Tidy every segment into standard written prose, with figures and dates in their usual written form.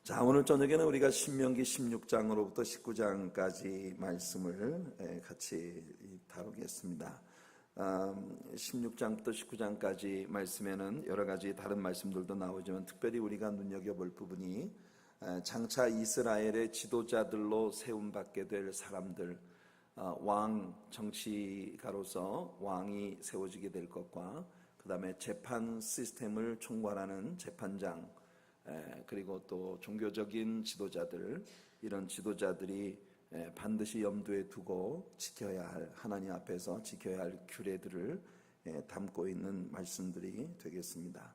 자, 오늘 저녁에는 우리가 신명기 16장으로부터 19장까지 말씀을 같이 다루겠습니다. 16장부터 19장까지 말씀에는 여러 가지 다른 말씀들도 나오지만 특별히 우리가 눈여겨볼 부분이 장차 이스라엘의 지도자들로 세움받게 될 사람들, 왕, 정치가로서 왕이 세워지게 될 것과 그 다음에 재판 시스템을 총괄하는 재판장, 그리고 또 종교적인 지도자들, 이런 지도자들이 반드시 염두에 두고 지켜야 할, 하나님 앞에서 지켜야 할 규례들을 담고 있는 말씀들이 되겠습니다.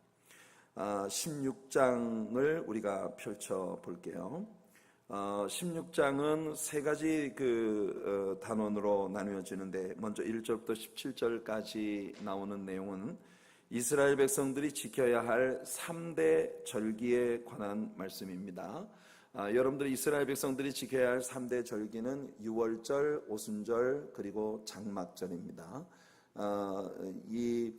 16장을 우리가 펼쳐 볼게요. 16장은 세 가지 단원으로 나누어지는데, 먼저 1절부터 17절까지 나오는 내용은 이스라엘 백성들이 지켜야 할 3대 절기에 관한 말씀입니다. 여러분들이 이스라엘 백성들이 지켜야 할 3대 절기는 유월절, 오순절, 그리고 장막절입니다. 이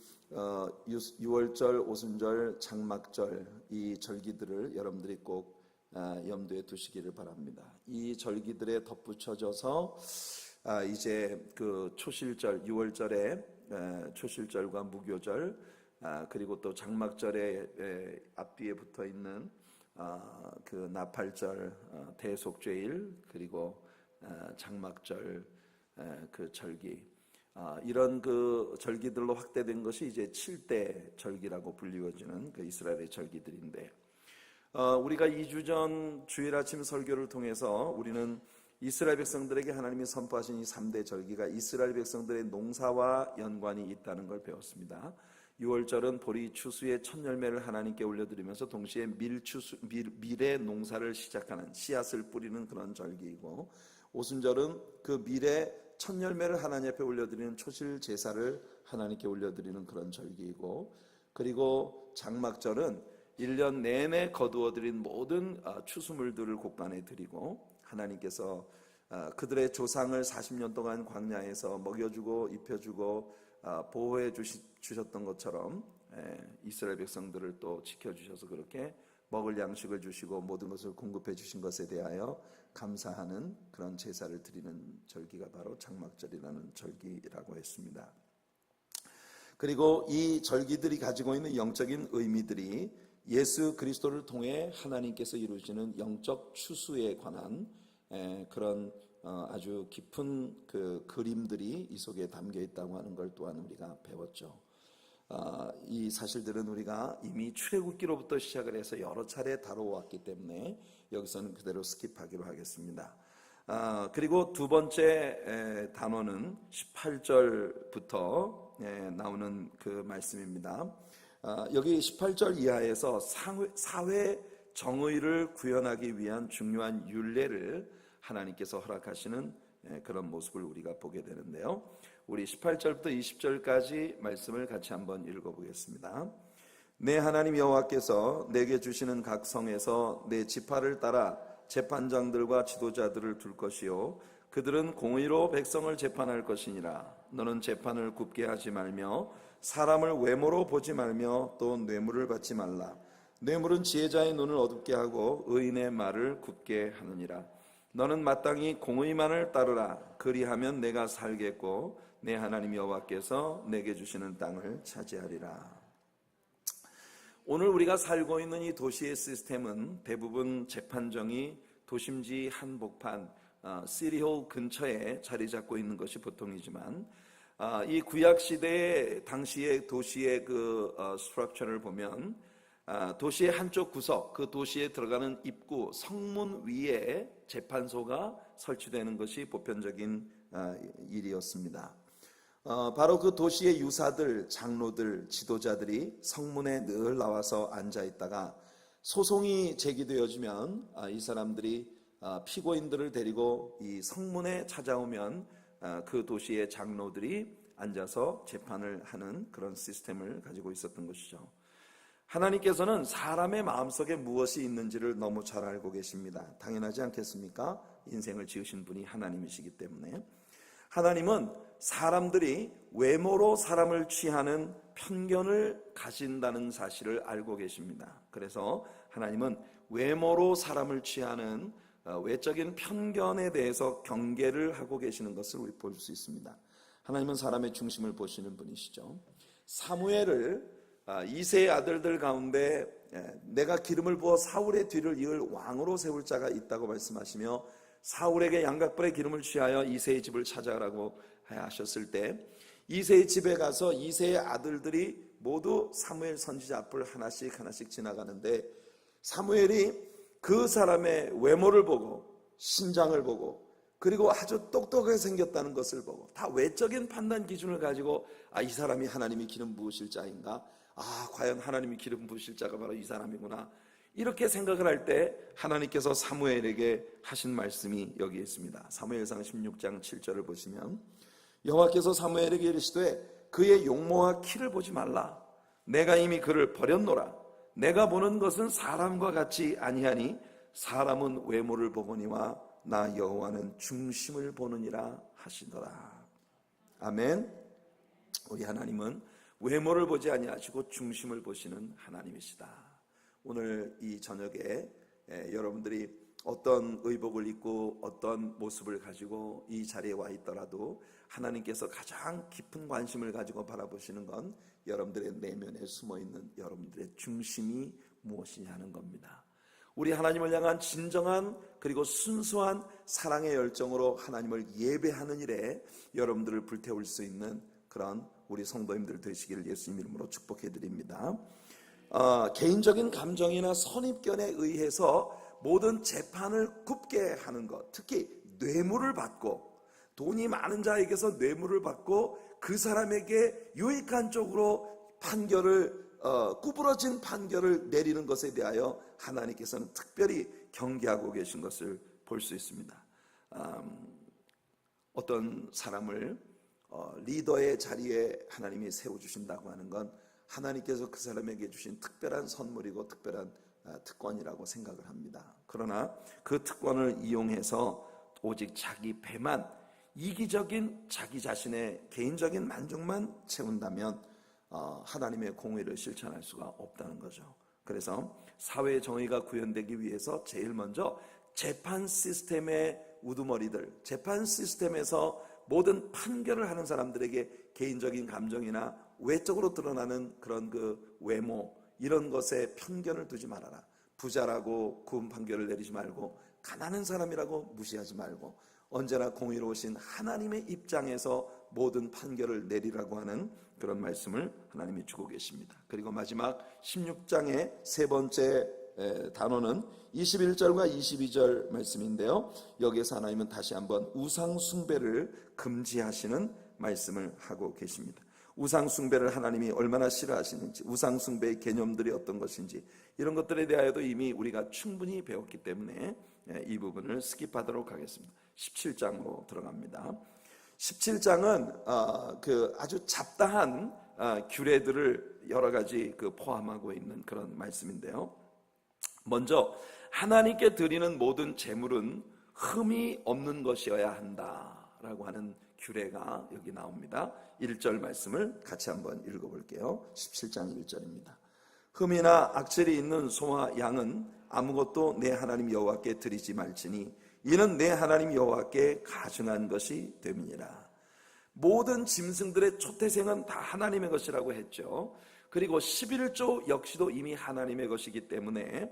유월절, 오순절, 장막절, 이 절기들을 여러분들이 꼭 염두에 두시기를 바랍니다. 이 절기들에 덧붙여져서 이제 그 초실절, 유월절에 초실절과 무교절, 그리고 또 장막절에 앞뒤에 붙어 있는 그 나팔절, 대속죄일, 그리고 장막절 그 절기, 이런 그 절기들로 확대된 것이 이제 7대 절기라고 불리워지는 그 이스라엘의 절기들인데, 우리가 2주 전 주일 아침 설교를 통해서 우리는 이스라엘 백성들에게 하나님이 선포하신 이 3대 절기가 이스라엘 백성들의 농사와 연관이 있다는 걸 배웠습니다. 6월절은 보리 추수의 첫 열매를 하나님께 올려드리면서 동시에 밀의 농사를 시작하는, 씨앗을 뿌리는 그런 절기이고, 오순절은 그 밀의 첫 열매를 하나님 앞에 올려드리는 초실 제사를 하나님께 올려드리는 그런 절기이고, 그리고 장막절은 1년 내내 거두어드린 모든 추수물들을 곡간에 드리고, 하나님께서 그들의 조상을 40년 동안 광야에서 먹여주고 입혀주고 보호해 주셨던 것처럼 이스라엘 백성들을 또 지켜주셔서 그렇게 먹을 양식을 주시고 모든 것을 공급해 주신 것에 대하여 감사하는 그런 제사를 드리는 절기가 바로 장막절이라는 절기라고 했습니다. 그리고 이 절기들이 가지고 있는 영적인 의미들이 예수 그리스도를 통해 하나님께서 이루시는 영적 추수에 관한 그런 아주 깊은 그 그림들이 이 속에 담겨 있다고 하는 걸 또한 우리가 배웠죠. 이 사실들은 우리가 이미 출애굽기로부터 시작을 해서 여러 차례 다뤄왔기 때문에 여기서는 그대로 스킵하기로 하겠습니다. 그리고 두 번째 단어는 18절부터 나오는 그 말씀입니다. 여기 18절 이하에서 사회 정의를 구현하기 위한 중요한 율례를 하나님께서 허락하시는 그런 모습을 우리가 보게 되는데요. 우리 18절부터 20절까지 말씀을 같이 한번 읽어보겠습니다. 내 하나님 여호와께서 내게 주시는 각 성에서 내 지파를 따라 재판장들과 지도자들을 둘 것이요 그들은 공의로 백성을 재판할 것이니라. 너는 재판을 굽게 하지 말며 사람을 외모로 보지 말며 또 뇌물을 받지 말라. 뇌물은 지혜자의 눈을 어둡게 하고 의인의 말을 굽게 하느니라. 너는 마땅히 공의만을 따르라. 그리하면 내가 살겠고 내 하나님 여호와께서 내게 주시는 땅을 차지하리라. 오늘 우리가 살고 있는 이 도시의 시스템은 대부분 재판정이 도심지 한복판 시리홀 근처에 자리 잡고 있는 것이 보통이지만, 이 구약시대의 당시의 도시의 그 스트럭처를 보면 도시의 한쪽 구석, 그 도시에 들어가는 입구 성문 위에 재판소가 설치되는 것이 보편적인 일이었습니다. 바로 그 도시의 유사들, 장로들, 지도자들이 성문에 늘 나와서 앉아 있다가 소송이 제기되어지면 이 사람들이 피고인들을 데리고 이 성문에 찾아오면 그 도시의 장로들이 앉아서 재판을 하는 그런 시스템을 가지고 있었던 것이죠. 하나님께서는 사람의 마음속에 무엇이 있는지를 너무 잘 알고 계십니다. 당연하지 않겠습니까? 인생을 지으신 분이 하나님이시기 때문에. 하나님은 사람들이 외모로 사람을 취하는 편견을 가진다는 사실을 알고 계십니다. 그래서 하나님은 외모로 사람을 취하는 외적인 편견에 대해서 경계를 하고 계시는 것을 우리 볼 수 있습니다. 하나님은 사람의 중심을 보시는 분이시죠. 사무엘을 이새의 아들들 가운데 내가 기름을 부어 사울의 뒤를 이을 왕으로 세울 자가 있다고 말씀하시며 사울에게 양각벌의 기름을 취하여 이새의 집을 찾아가라고 하셨을 때 이새의 집에 가서 이새의 아들들이 모두 사무엘 선지자 앞을 하나씩 지나가는데 사무엘이 그 사람의 외모를 보고 신장을 보고 그리고 아주 똑똑하게 생겼다는 것을 보고 다 외적인 판단 기준을 가지고 이 사람이 하나님이 기름 부으실 자인가? 과연 하나님이 기름 부으실 자가 바로 이 사람이구나. 이렇게 생각을 할 때 하나님께서 사무엘에게 하신 말씀이 여기 있습니다. 사무엘상 16장 7절을 보시면 여호와께서 사무엘에게 이르시되 그의 용모와 키를 보지 말라. 내가 이미 그를 버렸노라. 내가 보는 것은 사람과 같이 아니하니 사람은 외모를 보거니와 나 여호와는 중심을 보느니라 하시더라. 아멘. 우리 하나님은 외모를 보지 아니하시고 중심을 보시는 하나님이시다. 오늘 이 저녁에 여러분들이 어떤 의복을 입고 어떤 모습을 가지고 이 자리에 와 있더라도 하나님께서 가장 깊은 관심을 가지고 바라보시는 건 여러분들의 내면에 숨어있는 여러분들의 중심이 무엇이냐 하는 겁니다. 우리 하나님을 향한 진정한 그리고 순수한 사랑의 열정으로 하나님을 예배하는 일에 여러분들을 불태울 수 있는 그런 우리 성도님들 되시기를 예수님 이름으로 축복해 드립니다. 개인적인 감정이나 선입견에 의해서 모든 재판을 굽게 하는 것, 특히 뇌물을 받고 돈이 많은 자에게서 뇌물을 받고 그 사람에게 유익한 쪽으로 판결을 구부러진 판결을 내리는 것에 대하여 하나님께서는 특별히 경계하고 계신 것을 볼 수 있습니다. 어떤 사람을 리더의 자리에 하나님이 세워주신다고 하는 건 하나님께서 그 사람에게 주신 특별한 선물이고 특별한 특권이라고 생각을 합니다. 그러나 그 특권을 이용해서 오직 자기 배만, 이기적인 자기 자신의 개인적인 만족만 채운다면 하나님의 공의를 실천할 수가 없다는 거죠. 그래서 사회의 정의가 구현되기 위해서 제일 먼저 재판 시스템의 우두머리들, 재판 시스템에서 모든 판결을 하는 사람들에게 개인적인 감정이나 외적으로 드러나는 그런 그 외모, 이런 것에 편견을 두지 말아라. 부자라고 구분 판결을 내리지 말고 가난한 사람이라고 무시하지 말고 언제나 공의로우신 하나님의 입장에서 모든 판결을 내리라고 하는 그런 말씀을 하나님이 주고 계십니다. 그리고 마지막 16장의 세 번째 단어는 21절과 22절 말씀인데요, 여기에서 하나님은 다시 한번 우상 숭배를 금지하시는 말씀을 하고 계십니다. 우상 숭배를 하나님이 얼마나 싫어하시는지, 우상 숭배의 개념들이 어떤 것인지, 이런 것들에 대하여도 이미 우리가 충분히 배웠기 때문에 이 부분을 스킵하도록 하겠습니다. 17장으로 들어갑니다. 17장은 아주 잡다한 규례들을 여러 가지 포함하고 있는 그런 말씀인데요, 먼저 하나님께 드리는 모든 제물은 흠이 없는 것이어야 한다라고 하는 규례가 여기 나옵니다. 1절 말씀을 같이 한번 읽어볼게요. 17장 1절입니다. 흠이나 악질이 있는 소와 양은 아무것도 내 하나님 여호와께 드리지 말지니 이는 내 하나님 여호와께 가증한 것이 됨이니라. 모든 짐승들의 초태생은 다 하나님의 것이라고 했죠. 그리고 11조 역시도 이미 하나님의 것이기 때문에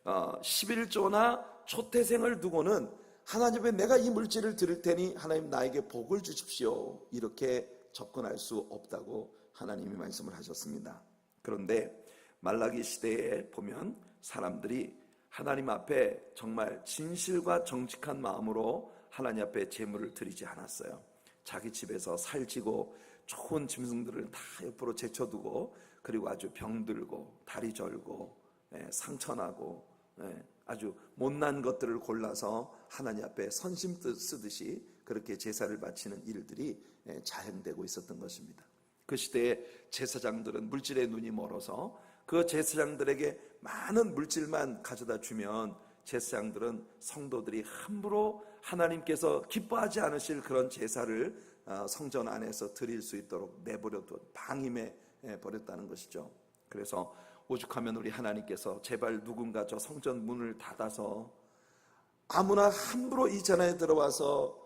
11조나 초태생을 두고는 하나님의 내가 이 물질을 드릴 테니 하나님 나에게 복을 주십시오, 이렇게 접근할 수 없다고 하나님이 말씀을 하셨습니다. 그런데 말라기 시대에 보면 사람들이 하나님 앞에 정말 진실과 정직한 마음으로 하나님 앞에 제물을 드리지 않았어요. 자기 집에서 살찌고 좋은 짐승들을 다 옆으로 제쳐두고, 그리고 아주 병들고 다리 절고 상처나고 아주 못난 것들을 골라서 하나님 앞에 선심 쓰듯이 그렇게 제사를 바치는 일들이 자행되고 있었던 것입니다. 그 시대에 제사장들은 물질의 눈이 멀어서 그 제사장들에게 많은 물질만 가져다 주면 제사장들은 성도들이 함부로 하나님께서 기뻐하지 않으실 그런 제사를 성전 안에서 드릴 수 있도록 내버려둔, 방임해 버렸다는 것이죠. 그래서 오죽하면 우리 하나님께서 제발 누군가 저 성전 문을 닫아서 아무나 함부로 이 전에 들어와서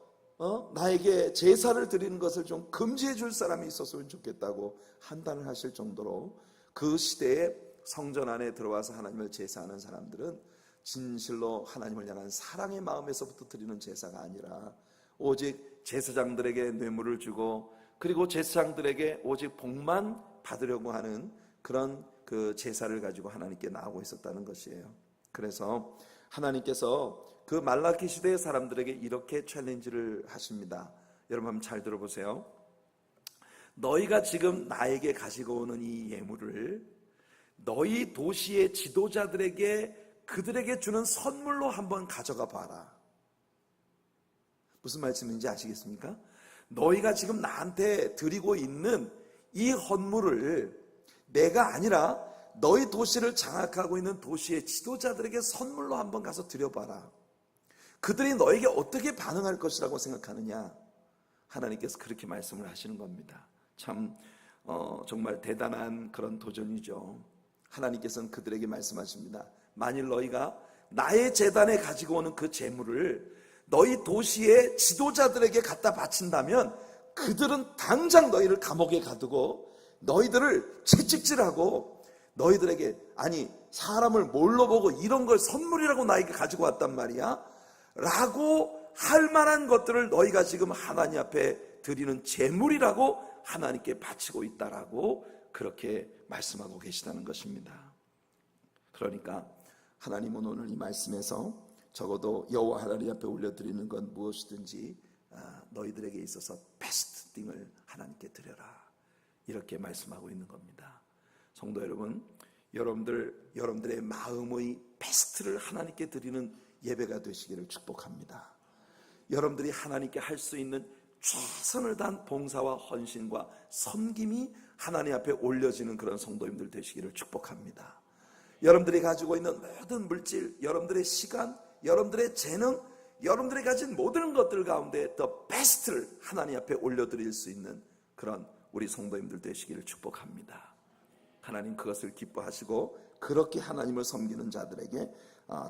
나에게 제사를 드리는 것을 좀 금지해 줄 사람이 있었으면 좋겠다고 한탄을 하실 정도로 그 시대에 성전 안에 들어와서 하나님을 제사하는 사람들은 진실로 하나님을 향한 사랑의 마음에서부터 드리는 제사가 아니라 오직 제사장들에게 뇌물을 주고 그리고 제사장들에게 오직 복만 받으려고 하는 그런 그 제사를 가지고 하나님께 나오고 있었다는 것이에요. 그래서 하나님께서 그 말라기 시대의 사람들에게 이렇게 챌린지를 하십니다. 여러분 한번 잘 들어보세요. 너희가 지금 나에게 가지고 오는 이 예물을 너희 도시의 지도자들에게 그들에게 주는 선물로 한번 가져가 봐라. 무슨 말씀인지 아시겠습니까? 너희가 지금 나한테 드리고 있는 이 헌물을 내가 아니라 너희 도시를 장악하고 있는 도시의 지도자들에게 선물로 한번 가서 드려봐라. 그들이 너에게 어떻게 반응할 것이라고 생각하느냐? 하나님께서 그렇게 말씀을 하시는 겁니다. 참 정말 대단한 그런 도전이죠. 하나님께서는 그들에게 말씀하십니다. 만일 너희가 나의 제단에 가지고 오는 그 재물을 너희 도시의 지도자들에게 갖다 바친다면 그들은 당장 너희를 감옥에 가두고 너희들을 채찍질하고 너희들에게 아니 사람을 뭘로 보고 이런 걸 선물이라고 나에게 가지고 왔단 말이야? 라고 할 만한 것들을 너희가 지금 하나님 앞에 드리는 재물이라고 하나님께 바치고 있다라고 그렇게 말씀하고 계시다는 것입니다. 그러니까 하나님은 오늘 이 말씀에서 적어도 여호와 하나님 앞에 올려드리는 건 무엇이든지 너희들에게 있어서 베스트 띵을 하나님께 드려라 이렇게 말씀하고 있는 겁니다. 성도 여러분, 여러분들의 마음의 베스트를 하나님께 드리는 예배가 되시기를 축복합니다. 여러분들이 하나님께 할 수 있는 최선을 다한 봉사와 헌신과 섬김이 하나님 앞에 올려지는 그런 성도님들 되시기를 축복합니다. 여러분들이 가지고 있는 모든 물질, 여러분들의 시간, 여러분들의 재능, 여러분들이 가진 모든 것들 가운데 더 베스트를 하나님 앞에 올려드릴 수 있는 그런 우리 성도님들 되시기를 축복합니다. 하나님 그것을 기뻐하시고 그렇게 하나님을 섬기는 자들에게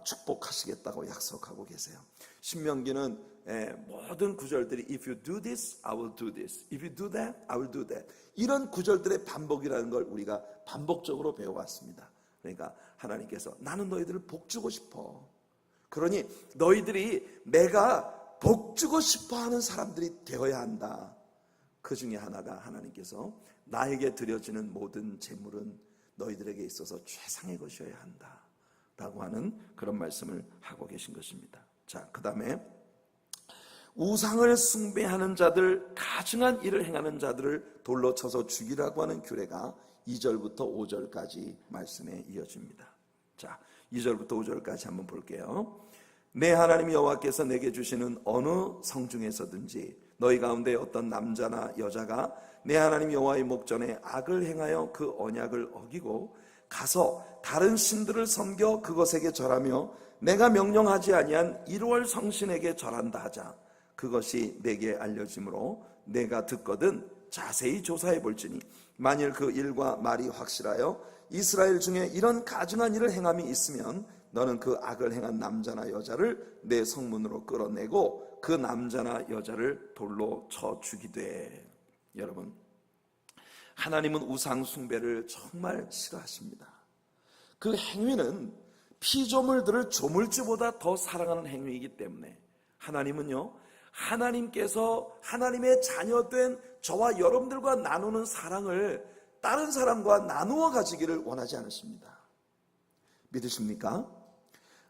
축복하시겠다고 약속하고 계세요. 신명기는 모든 구절들이 If you do this, I will do this. If you do that, I will do that. 이런 구절들의 반복이라는 걸 우리가 반복적으로 배워왔습니다. 그러니까 하나님께서 나는 너희들을 복주고 싶어. 그러니 너희들이 내가 복주고 싶어하는 사람들이 되어야 한다. 그 중에 하나가 하나님께서 나에게 드려지는 모든 재물은 너희들에게 있어서 최상의 것이어야 한다 라고 하는 그런 말씀을 하고 계신 것입니다. 자, 그 다음에 우상을 숭배하는 자들, 가증한 일을 행하는 자들을 돌로 쳐서 죽이라고 하는 규례가 2절부터 5절까지 말씀에 이어집니다. 자, 2절부터 5절까지 한번 볼게요. 내 하나님 여호와께서 내게 주시는 어느 성중에서든지 너희 가운데 어떤 남자나 여자가 내 하나님 여호와의 목전에 악을 행하여 그 언약을 어기고 가서 다른 신들을 섬겨 그것에게 절하며 내가 명령하지 아니한 1월 성신에게 절한다 하자. 그것이 내게 알려짐으로 내가 듣거든 자세히 조사해 볼지니 만일 그 일과 말이 확실하여 이스라엘 중에 이런 가증한 일을 행함이 있으면 너는 그 악을 행한 남자나 여자를 내 성문으로 끌어내고 그 남자나 여자를 돌로 쳐 죽이되. 여러분, 하나님은 우상 숭배를 정말 싫어하십니다. 그 행위는 피조물들을 조물주보다 더 사랑하는 행위이기 때문에 하나님은요, 하나님께서 하나님의 자녀된 저와 여러분들과 나누는 사랑을 다른 사람과 나누어 가지기를 원하지 않으십니다. 믿으십니까?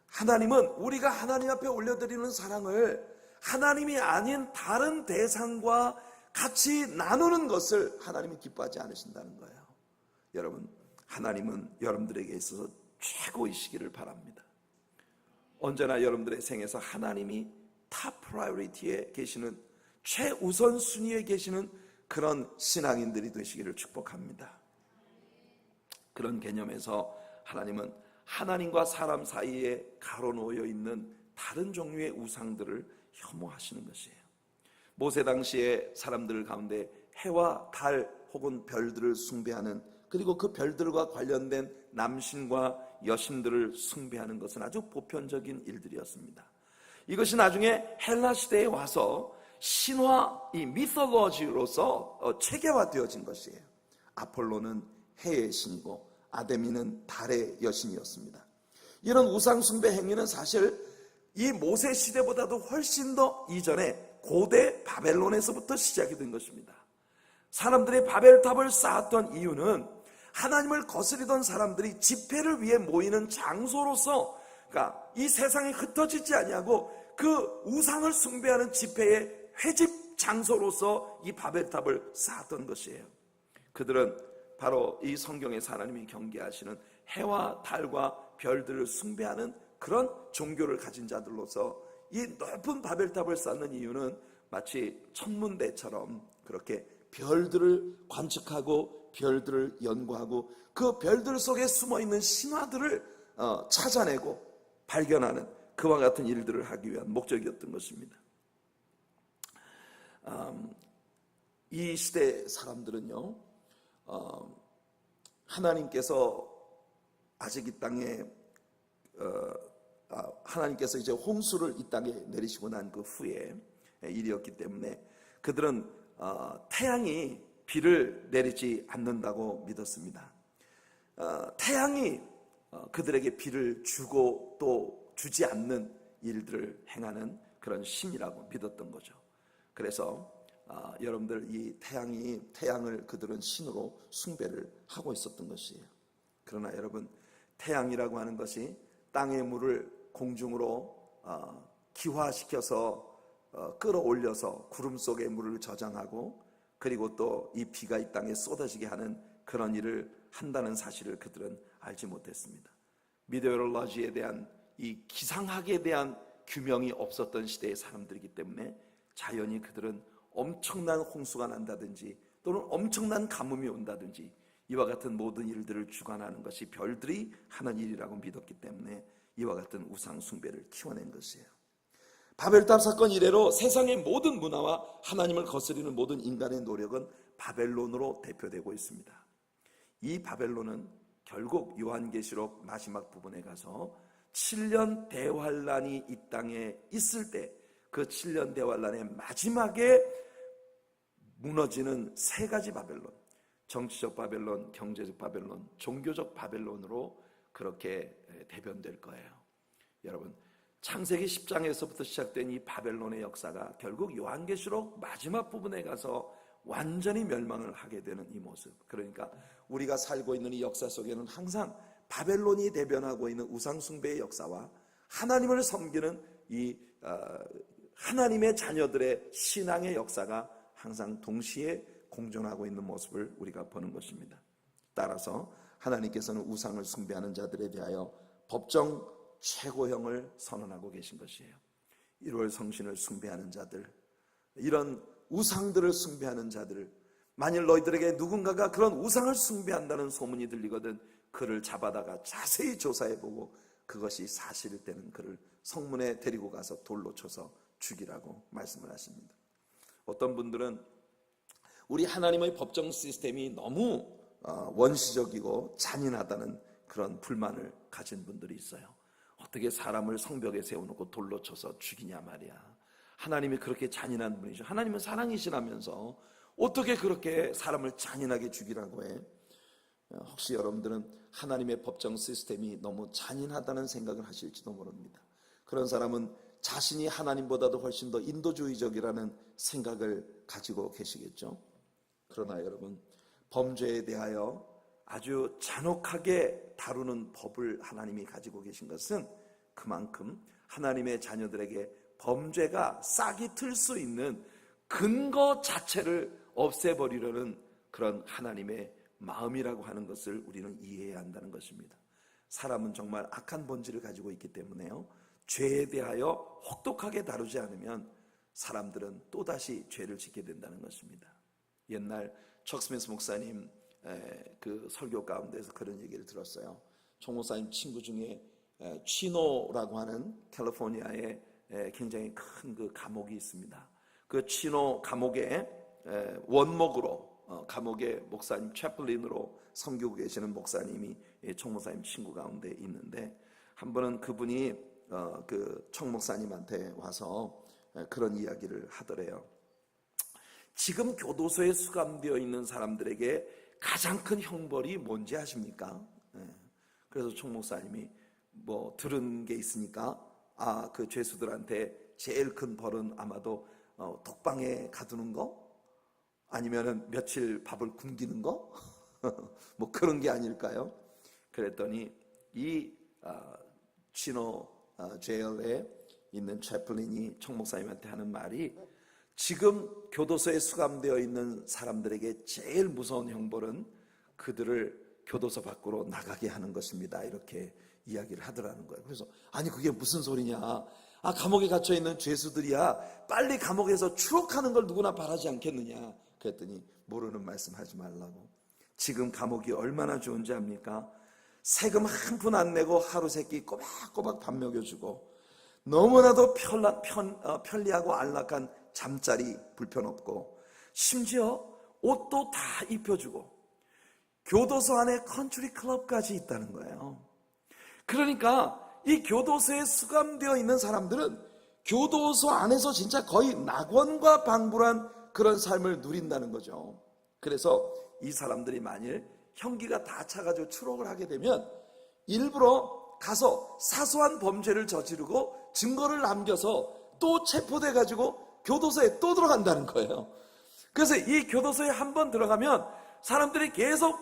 하나님은 우리가 하나님 앞에 올려드리는 사랑을 하나님이 아닌 다른 대상과 같이 나누는 것을 하나님이 기뻐하지 않으신다는 거예요. 여러분, 하나님은 여러분들에게 있어서 최고이시기를 바랍니다. 언제나 여러분들의 생에서 하나님이 탑 프라이어리티에 계시는, 최우선 순위에 계시는 그런 신앙인들이 되시기를 축복합니다. 그런 개념에서 하나님은 하나님과 사람 사이에 가로놓여 있는 다른 종류의 우상들을 혐오하시는 것이에요. 모세 당시에 사람들 가운데 해와 달 혹은 별들을 숭배하는, 그리고 그 별들과 관련된 남신과 여신들을 숭배하는 것은 아주 보편적인 일들이었습니다. 이것이 나중에 헬라 시대에 와서 신화, 이 미톨로지로서 체계화되어진 것이에요. 아폴로는 해의 신이고 아데미는 달의 여신이었습니다. 이런 우상 숭배 행위는 사실 이 모세 시대보다도 훨씬 더 이전에 고대 바벨론에서부터 시작이 된 것입니다. 사람들이 바벨탑을 쌓았던 이유는 하나님을 거스리던 사람들이 집회를 위해 모이는 장소로서, 그러니까 이 세상에 흩어지지 아니하고 그 우상을 숭배하는 집회의 회집 장소로서 이 바벨탑을 쌓았던 것이에요. 그들은 바로 이 성경에서 하나님이 경계하시는 해와 달과 별들을 숭배하는 그런 종교를 가진 자들로서 이 높은 바벨탑을 쌓는 이유는 마치 천문대처럼 그렇게 별들을 관측하고 별들을 연구하고 그 별들 속에 숨어있는 신화들을 찾아내고 발견하는 그와 같은 일들을 하기 위한 목적이었던 것입니다. 이 시대 사람들은요, 하나님께서 아직 이 땅에 하나님께서 이제 홍수를 이 땅에 내리시고 난 그 후에 일이었기 때문에 그들은 태양이 비를 내리지 않는다고 믿었습니다. 태양이 그들에게 비를 주고 또 주지 않는 일들을 행하는 그런 신이라고 믿었던 거죠. 그래서 여러분들 이 태양을 그들은 신으로 숭배를 하고 있었던 것이에요. 그러나 여러분, 태양이라고 하는 것이 땅의 물을 공중으로 기화시켜서 끌어올려서 구름 속의 물을 저장하고 그리고 또 이 비가 이 땅에 쏟아지게 하는 그런 일을 한다는 사실을 그들은 알지 못했습니다. 미테오롤로지에 대한 이 기상학에 대한 규명이 없었던 시대의 사람들이기 때문에 자연히 그들은 엄청난 홍수가 난다든지 또는 엄청난 가뭄이 온다든지 이와 같은 모든 일들을 주관하는 것이 별들이 하는 일이라고 믿었기 때문에 이와 같은 우상 숭배를 키워낸 것이에요. 바벨탑 사건 이래로 세상의 모든 문화와 하나님을 거스리는 모든 인간의 노력은 바벨론으로 대표되고 있습니다. 이 바벨론은 결국 요한계시록 마지막 부분에 가서 7년 대환란이 이 땅에 있을 때 그 7년 대환란의 마지막에 무너지는 세 가지 바벨론, 정치적 바벨론, 경제적 바벨론, 종교적 바벨론으로 그렇게 대변될 거예요. 여러분, 창세기 10장에서부터 시작된 이 바벨론의 역사가 결국 요한계시록 마지막 부분에 가서 완전히 멸망을 하게 되는 이 모습, 그러니까 우리가 살고 있는 이 역사 속에는 항상 바벨론이 대변하고 있는 우상숭배의 역사와 하나님을 섬기는 이 하나님의 자녀들의 신앙의 역사가 항상 동시에 공존하고 있는 모습을 우리가 보는 것입니다. 따라서 하나님께서는 우상을 숭배하는 자들에 대하여 법정 최고형을 선언하고 계신 것이에요. 1월 성신을 숭배하는 자들, 이런 우상들을 숭배하는 자들을, 만일 너희들에게 누군가가 그런 우상을 숭배한다는 소문이 들리거든 그를 잡아다가 자세히 조사해보고 그것이 사실일 때는 그를 성문에 데리고 가서 돌로 쳐서 죽이라고 말씀을 하십니다. 어떤 분들은 우리 하나님의 법정 시스템이 너무 원시적이고 잔인하다는 그런 불만을 가진 분들이 있어요. 어떻게 사람을 성벽에 세워놓고 돌로 쳐서 죽이냐 말이야. 하나님이 그렇게 잔인한 분이죠. 하나님은 사랑이시라면서 어떻게 그렇게 사람을 잔인하게 죽이라고 해? 혹시 여러분들은 하나님의 법정 시스템이 너무 잔인하다는 생각을 하실지도 모릅니다. 그런 사람은 자신이 하나님보다도 훨씬 더 인도주의적이라는 생각을 가지고 계시겠죠. 그러나 여러분, 범죄에 대하여 아주 잔혹하게 다루는 법을 하나님이 가지고 계신 것은 그만큼 하나님의 자녀들에게 범죄가 싹이 틀 수 있는 근거 자체를 없애버리려는 그런 하나님의 마음이라고 하는 것을 우리는 이해해야 한다는 것입니다. 사람은 정말 악한 본질을 가지고 있기 때문에요, 죄에 대하여 혹독하게 다루지 않으면 사람들은 또다시 죄를 짓게 된다는 것입니다. 옛날 척 스미스 목사님 그 설교 가운데서 그런 얘기를 들었어요. 총 목사님 친구 중에 치노라고 하는 캘리포니아에 굉장히 큰 그 감옥이 있습니다. 그 치노 감옥의 원목으로 감옥의 목사님 채플린으로 섬기고 계시는 목사님이 총목사님 친구 가운데 있는데, 한 번은 그분이 그 총목사님한테 와서 그런 이야기를 하더래요. 지금 교도소에 수감되어 있는 사람들에게 가장 큰 형벌이 뭔지 아십니까? 그래서 총목사님이 뭐 들은 게 있으니까, 그 죄수들한테 제일 큰 벌은 아마도 독방에 가두는 거, 아니면은 며칠 밥을 굶기는 거, 뭐 그런 게 아닐까요? 그랬더니 이 치노 제일에 있는 채플린이 총목사님한테 하는 말이, 지금 교도소에 수감되어 있는 사람들에게 제일 무서운 형벌은 그들을 교도소 밖으로 나가게 하는 것입니다, 이렇게 이야기를 하더라는 거예요. 그래서 아니 그게 무슨 소리냐, 감옥에 갇혀 있는 죄수들이야 빨리 감옥에서 추록하는 걸 누구나 바라지 않겠느냐. 그랬더니 모르는 말씀 하지 말라고. 지금 감옥이 얼마나 좋은지 압니까? 세금 한 푼 안 내고 하루 세끼 꼬박꼬박 밥 먹여주고, 너무나도 편리하고 안락한 잠자리 불편 없고, 심지어 옷도 다 입혀주고, 교도소 안에 컨트리 클럽까지 있다는 거예요. 그러니까 이 교도소에 수감되어 있는 사람들은 교도소 안에서 진짜 거의 낙원과 방불한 그런 삶을 누린다는 거죠. 그래서 이 사람들이 만일 형기가 다 차가지고 추록을 하게 되면 일부러 가서 사소한 범죄를 저지르고 증거를 남겨서 또 체포돼 가지고 교도소에 또 들어간다는 거예요. 그래서 이 교도소에 한번 들어가면 사람들이 계속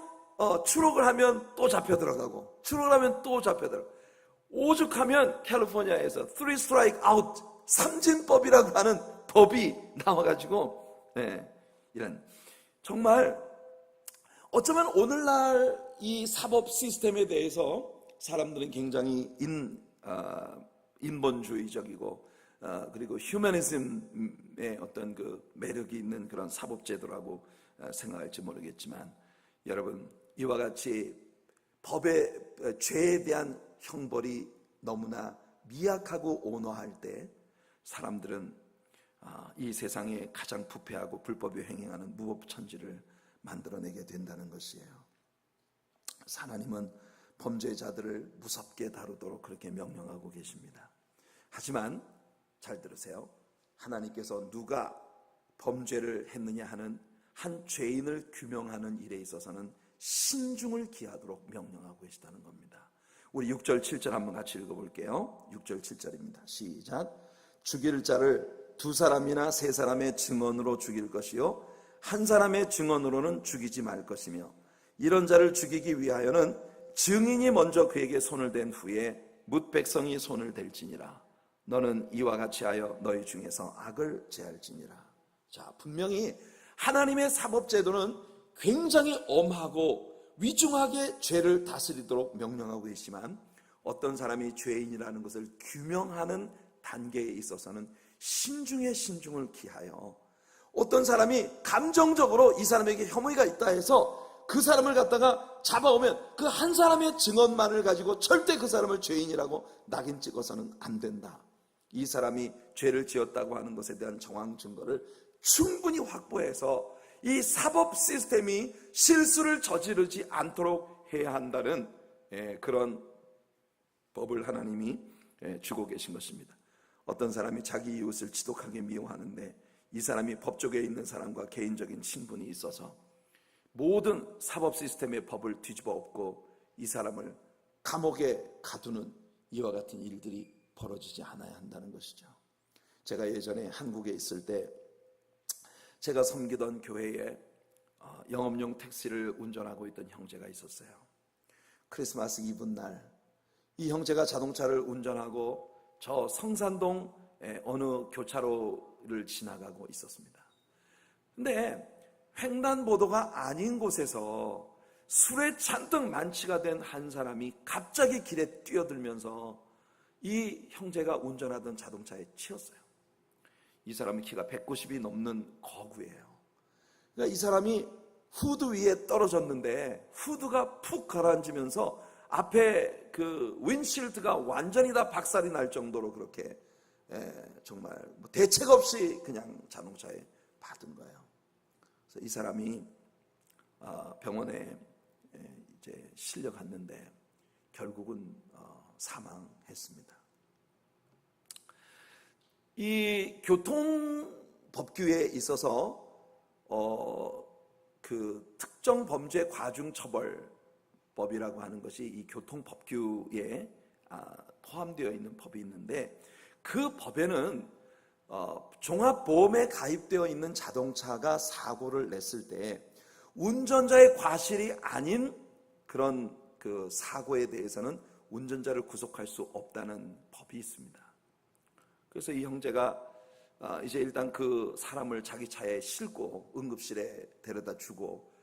추록을 하면 또 잡혀 들어가고, 추록을 하면 또 잡혀 들어가고, 오죽하면 캘리포니아에서 3 strike out, 삼진법이라고 하는 법이 나와가지고, 이런 정말 어쩌면 오늘날 이 사법 시스템에 대해서 사람들은 굉장히 인본주의적이고, 그리고 휴머니즘의 어떤 그 매력이 있는 그런 사법제도라고 생각할지 모르겠지만, 여러분, 이와 같이 법의 죄에 대한 형벌이 너무나 미약하고 온화할 때 사람들은 이 세상에 가장 부패하고 불법에 행행하는 무법천지를 만들어내게 된다는 것이에요. 하나님은 범죄자들을 무섭게 다루도록 그렇게 명령하고 계십니다. 하지만 잘 들으세요. 하나님께서 누가 범죄를 했느냐 하는 한 죄인을 규명하는 일에 있어서는 신중을 기하도록 명령하고 계시다는 겁니다. 우리 6절 7절 한번 같이 읽어볼게요. 6절 7절입니다. 시작. 죽일 자를 2사람이나 3사람의 증언으로 죽일 것이요 한 사람의 증언으로는 죽이지 말 것이며, 이런 자를 죽이기 위하여는 증인이 먼저 그에게 손을 댄 후에 뭇 백성이 손을 댈지니라. 너는 이와 같이 하여 너희 중에서 악을 제할지니라. 자, 분명히 하나님의 사법제도는 굉장히 엄하고 위중하게 죄를 다스리도록 명령하고 계시지만, 어떤 사람이 죄인이라는 것을 규명하는 단계에 있어서는 신중에 신중을 기하여, 어떤 사람이 감정적으로 이 사람에게 혐의가 있다 해서 그 사람을 갖다가 잡아오면 그 한 사람의 증언만을 가지고 절대 그 사람을 죄인이라고 낙인 찍어서는 안 된다. 이 사람이 죄를 지었다고 하는 것에 대한 정황 증거를 충분히 확보해서 이 사법 시스템이 실수를 저지르지 않도록 해야 한다는 그런 법을 하나님이 주고 계신 것입니다. 어떤 사람이 자기 이웃을 지독하게 미워하는데 이 사람이 법조계에 있는 사람과 개인적인 친분이 있어서 모든 사법 시스템의 법을 뒤집어 엎고 이 사람을 감옥에 가두는 이와 같은 일들이 벌어지지 않아야 한다는 것이죠. 제가 예전에 한국에 있을 때 제가 섬기던 교회에 영업용 택시를 운전하고 있던 형제가 있었어요. 크리스마스 이브날 이 형제가 자동차를 운전하고 저 성산동 어느 교차로를 지나가고 있었습니다. 근데 횡단보도가 아닌 곳에서 술에 잔뜩 만취가 된 한 사람이 갑자기 길에 뛰어들면서 이 형제가 운전하던 자동차에 치였어요. 이 사람은 키가 190이 넘는 거구예요. 그러니까 이 사람이 후드 위에 떨어졌는데 후드가 푹 가라앉으면서 앞에 그 윈실드가 완전히 다 박살이 날 정도로 그렇게 정말 대책 없이 그냥 자동차에 받은 거예요. 그래서 이 사람이 병원에 이제 실려갔는데 결국은 사망했습니다. 이 교통법규에 있어서 그 특정 범죄 과중처벌법이라고 하는 것이 이 교통법규에 포함되어 있는 법이 있는데, 그 법에는 종합보험에 가입되어 있는 자동차가 사고를 냈을 때 운전자의 과실이 아닌 그런 그 사고에 대해서는 운전자를 구속할 수 없다는 법이 있습니다. 그래서 이 형제가 이제 일단 그 사람을 자기 차에 싣고 응급실에 데려다 주고,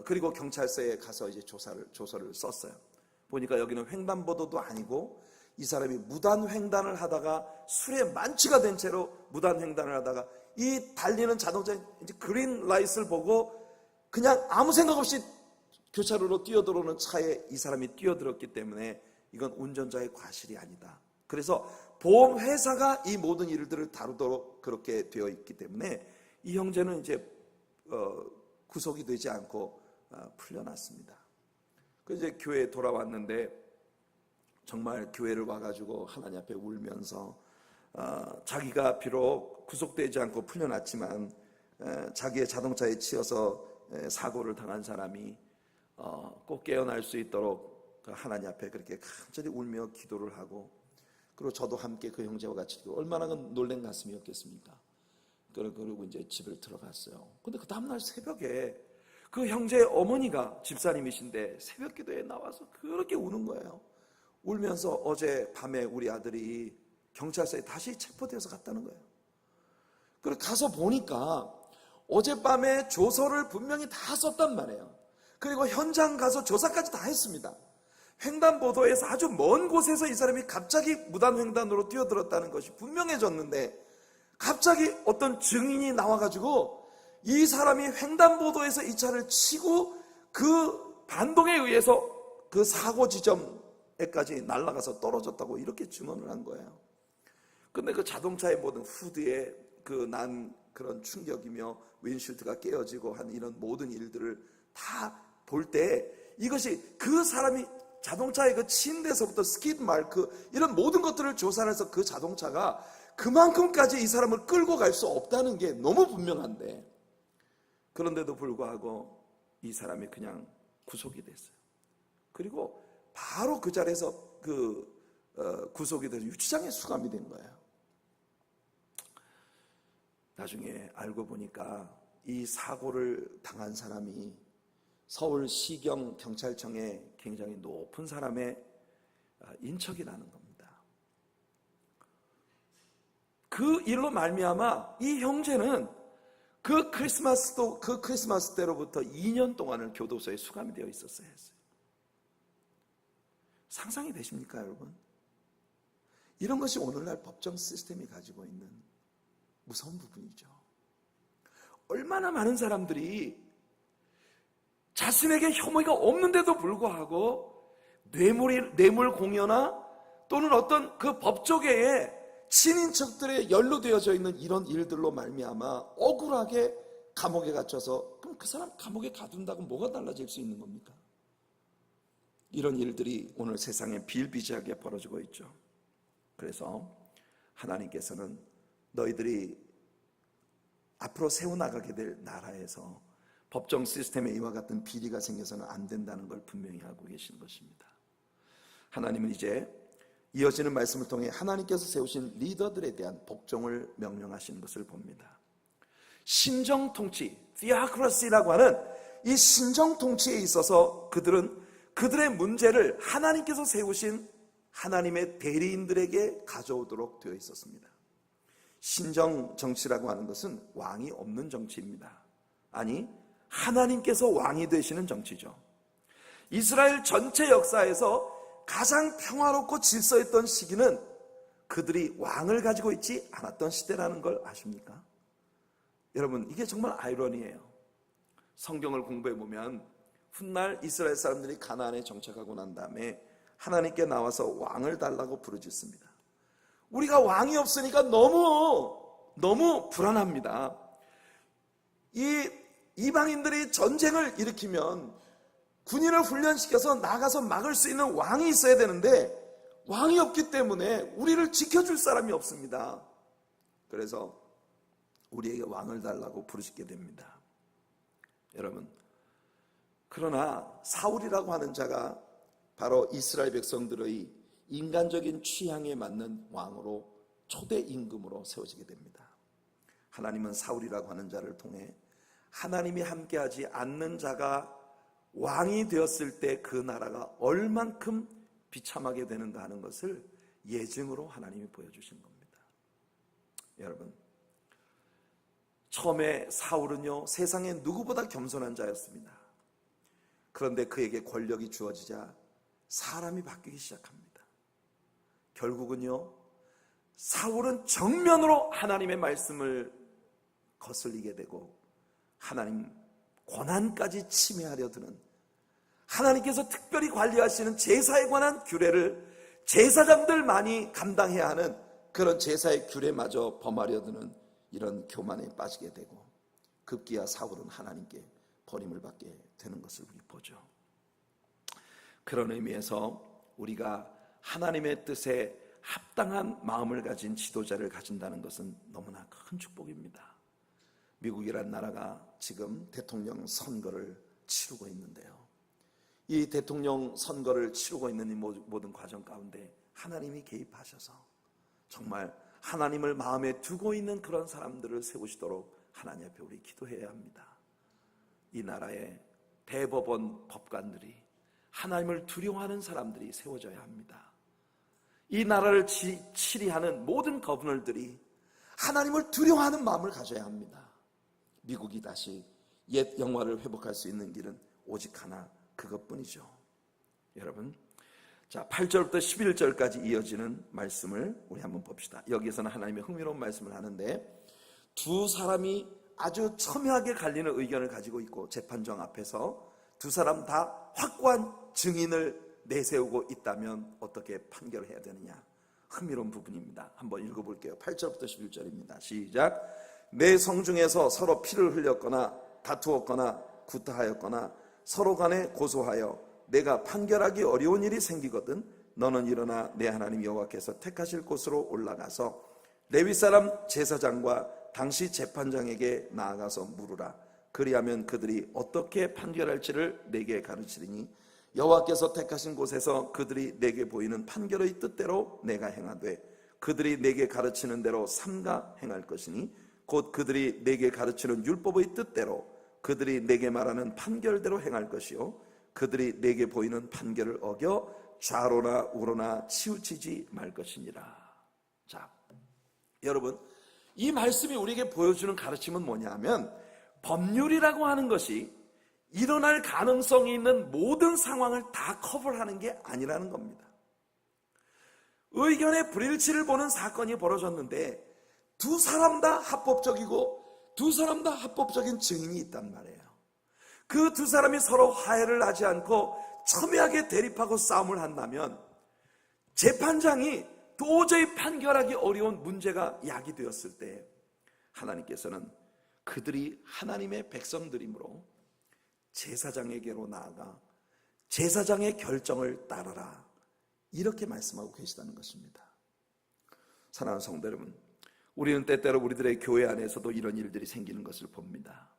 그리고 경찰서에 가서 이제 조서를 썼어요. 보니까 여기는 횡단보도도 아니고 이 사람이 무단횡단을 하다가 술에 만취가 된 채로 무단횡단을 하다가 이 달리는 자동차의 이제 그린 라이트를 보고 그냥 아무 생각 없이 교차로로 뛰어들어오는 차에 이 사람이 뛰어들었기 때문에 이건 운전자의 과실이 아니다. 그래서 보험회사가 이 모든 일들을 다루도록 그렇게 되어 있기 때문에 이 형제는 이제 구속이 되지 않고 풀려났습니다. 그래서 이제 교회에 돌아왔는데 정말 교회를 와가지고 하나님 앞에 울면서 자기가 비록 구속되지 않고 풀려났지만 자기의 자동차에 치여서 사고를 당한 사람이 꼭 깨어날 수 있도록 하나님 앞에 그렇게 간절히 울며 기도를 하고, 그리고 저도 함께 그 형제와 같이 얼마나 놀란 가슴이었겠습니까? 그리고 이제 집을 들어갔어요. 근데 그 다음날 새벽에 그 형제의 어머니가 집사님이신데 새벽 기도에 나와서 그렇게 우는 거예요. 울면서 어제 밤에 우리 아들이 경찰서에 다시 체포되어서 갔다는 거예요. 그리고 가서 보니까 어젯밤에 조서를 분명히 다 썼단 말이에요. 그리고 현장 가서 조사까지 다 했습니다. 횡단보도에서 아주 먼 곳에서 이 사람이 갑자기 무단횡단으로 뛰어들었다는 것이 분명해졌는데, 갑자기 어떤 증인이 나와가지고 이 사람이 횡단보도에서 이 차를 치고 그 반동에 의해서 그 사고 지점에까지 날아가서 떨어졌다고 이렇게 증언을 한 거예요. 근데 그 자동차의 모든 후드에 그 난 그런 충격이며 윈실드가 깨어지고 한 이런 모든 일들을 다 볼 때 이것이 그 사람이 자동차의 그 침대에서부터 스키드 마크 이런 모든 것들을 조사해서 그 자동차가 그만큼까지 이 사람을 끌고 갈 수 없다는 게 너무 분명한데, 그런데도 불구하고 이 사람이 그냥 구속이 됐어요. 그리고 바로 그 자리에서 구속이 돼서 유치장에 수감이 된 거예요. 나중에 알고 보니까 이 사고를 당한 사람이 서울시경 경찰청에 굉장히 높은 사람의 인척이라는 겁니다. 그 일로 말미암아 이 형제는 그 크리스마스 때로부터 2년 동안을 교도소에 수감이 되어 있었어야 했어요. 상상이 되십니까, 여러분? 이런 것이 오늘날 법정 시스템이 가지고 있는 무서운 부분이죠. 얼마나 많은 사람들이 자신에게 혐의가 없는데도 불구하고 뇌물 공여나 또는 어떤 그 법조계에 친인척들에 연루되어져 있는 이런 일들로 말미암아 억울하게 감옥에 갇혀서, 그럼 그 사람 감옥에 가둔다고 뭐가 달라질 수 있는 겁니까? 이런 일들이 오늘 세상에 비일비재하게 벌어지고 있죠. 그래서 하나님께서는 너희들이 앞으로 세워나가게 될 나라에서 법정 시스템에 이와 같은 비리가 생겨서는 안 된다는 걸 분명히 하고 계신 것입니다. 하나님은 이제 이어지는 말씀을 통해 하나님께서 세우신 리더들에 대한 복종을 명령하시는 것을 봅니다. 신정통치, theocracy라고 하는 이 신정통치에 있어서 그들은 그들의 문제를 하나님께서 세우신 하나님의 대리인들에게 가져오도록 되어 있었습니다. 신정정치라고 하는 것은 왕이 없는 정치입니다. 아니, 하나님께서 왕이 되시는 정치죠. 이스라엘 전체 역사에서 가장 평화롭고 질서있던 시기는 그들이 왕을 가지고 있지 않았던 시대라는 걸 아십니까? 여러분, 이게 정말 아이러니예요. 성경을 공부해 보면 훗날 이스라엘 사람들이 가나안에 정착하고 난 다음에 하나님께 나와서 왕을 달라고 부르짖습니다. 우리가 왕이 없으니까 너무 불안합니다. 이 이방인들이 전쟁을 일으키면 군인을 훈련시켜서 나가서 막을 수 있는 왕이 있어야 되는데 왕이 없기 때문에 우리를 지켜줄 사람이 없습니다. 그래서 우리에게 왕을 달라고 부르시게 됩니다. 여러분, 그러나 사울이라고 하는 자가 바로 이스라엘 백성들의 인간적인 취향에 맞는 왕으로 초대 임금으로 세워지게 됩니다. 하나님은 사울이라고 하는 자를 통해 하나님이 함께하지 않는 자가 왕이 되었을 때 그 나라가 얼만큼 비참하게 되는가 하는 것을 예증으로 하나님이 보여주신 겁니다. 여러분, 처음에 사울은요, 세상에 누구보다 겸손한 자였습니다. 그런데 그에게 권력이 주어지자 사람이 바뀌기 시작합니다. 결국은요, 사울은 정면으로 하나님의 말씀을 거슬리게 되고 하나님 권한까지 침해하려 드는, 하나님께서 특별히 관리하시는 제사에 관한 규례를 제사장들만이 감당해야 하는 그런 제사의 규례마저 범하려 드는 이런 교만에 빠지게 되고 급기야 사울은 하나님께 버림을 받게 되는 것을 우리 보죠. 그런 의미에서 우리가 하나님의 뜻에 합당한 마음을 가진 지도자를 가진다는 것은 너무나 큰 축복입니다. 미국이란 나라가 지금 대통령 선거를 치르고 있는데요, 이 대통령 선거를 치르고 있는 이 모든 과정 가운데 하나님이 개입하셔서 정말 하나님을 마음에 두고 있는 그런 사람들을 세우시도록 하나님 앞에 우리 기도해야 합니다. 이 나라의 대법원 법관들이 하나님을 두려워하는 사람들이 세워져야 합니다. 이 나라를 치리하는 모든 거버널들이 하나님을 두려워하는 마음을 가져야 합니다. 미국이 다시 옛 영화를 회복할 수 있는 길은 오직 하나, 그것뿐이죠. 여러분, 자, 8절부터 11절까지 이어지는 말씀을 우리 한번 봅시다. 여기에서는 하나님의 흥미로운 말씀을 하는데, 두 사람이 아주 첨예하게 갈리는 의견을 가지고 있고 재판정 앞에서 두 사람 다 확고한 증인을 내세우고 있다면 어떻게 판결을 해야 되느냐, 흥미로운 부분입니다. 한번 읽어볼게요. 8절부터 11절입니다. 시작. 내 성중에서 서로 피를 흘렸거나 다투었거나 구타하였거나 서로 간에 고소하여 내가 판결하기 어려운 일이 생기거든 너는 일어나 내 하나님 여호와께서 택하실 곳으로 올라가서 레위 사람 제사장과 당시 재판장에게 나아가서 물으라. 그리하면 그들이 어떻게 판결할지를 내게 가르치리니 여호와께서 택하신 곳에서 그들이 내게 보이는 판결의 뜻대로 내가 행하되 그들이 내게 가르치는 대로 삼가 행할 것이니 곧 그들이 내게 가르치는 율법의 뜻대로 그들이 내게 말하는 판결대로 행할 것이요 그들이 내게 보이는 판결을 어겨 좌로나 우로나 치우치지 말 것이니라. 자, 여러분, 이 말씀이 우리에게 보여주는 가르침은 뭐냐면 법률이라고 하는 것이 일어날 가능성이 있는 모든 상황을 다 커버하는 게 아니라는 겁니다. 의견의 불일치를 보는 사건이 벌어졌는데 두 사람 다 합법적이고 두 사람 다 합법적인 증인이 있단 말이에요. 그 두 사람이 서로 화해를 하지 않고 첨예하게 대립하고 싸움을 한다면 재판장이 도저히 판결하기 어려운 문제가 야기되었을 때 하나님께서는 그들이 하나님의 백성들이므로 제사장에게로 나아가 제사장의 결정을 따르라, 이렇게 말씀하고 계시다는 것입니다. 사랑하는 성도 여러분, 우리는 때때로 우리들의 교회 안에서도 이런 일들이 생기는 것을 봅니다.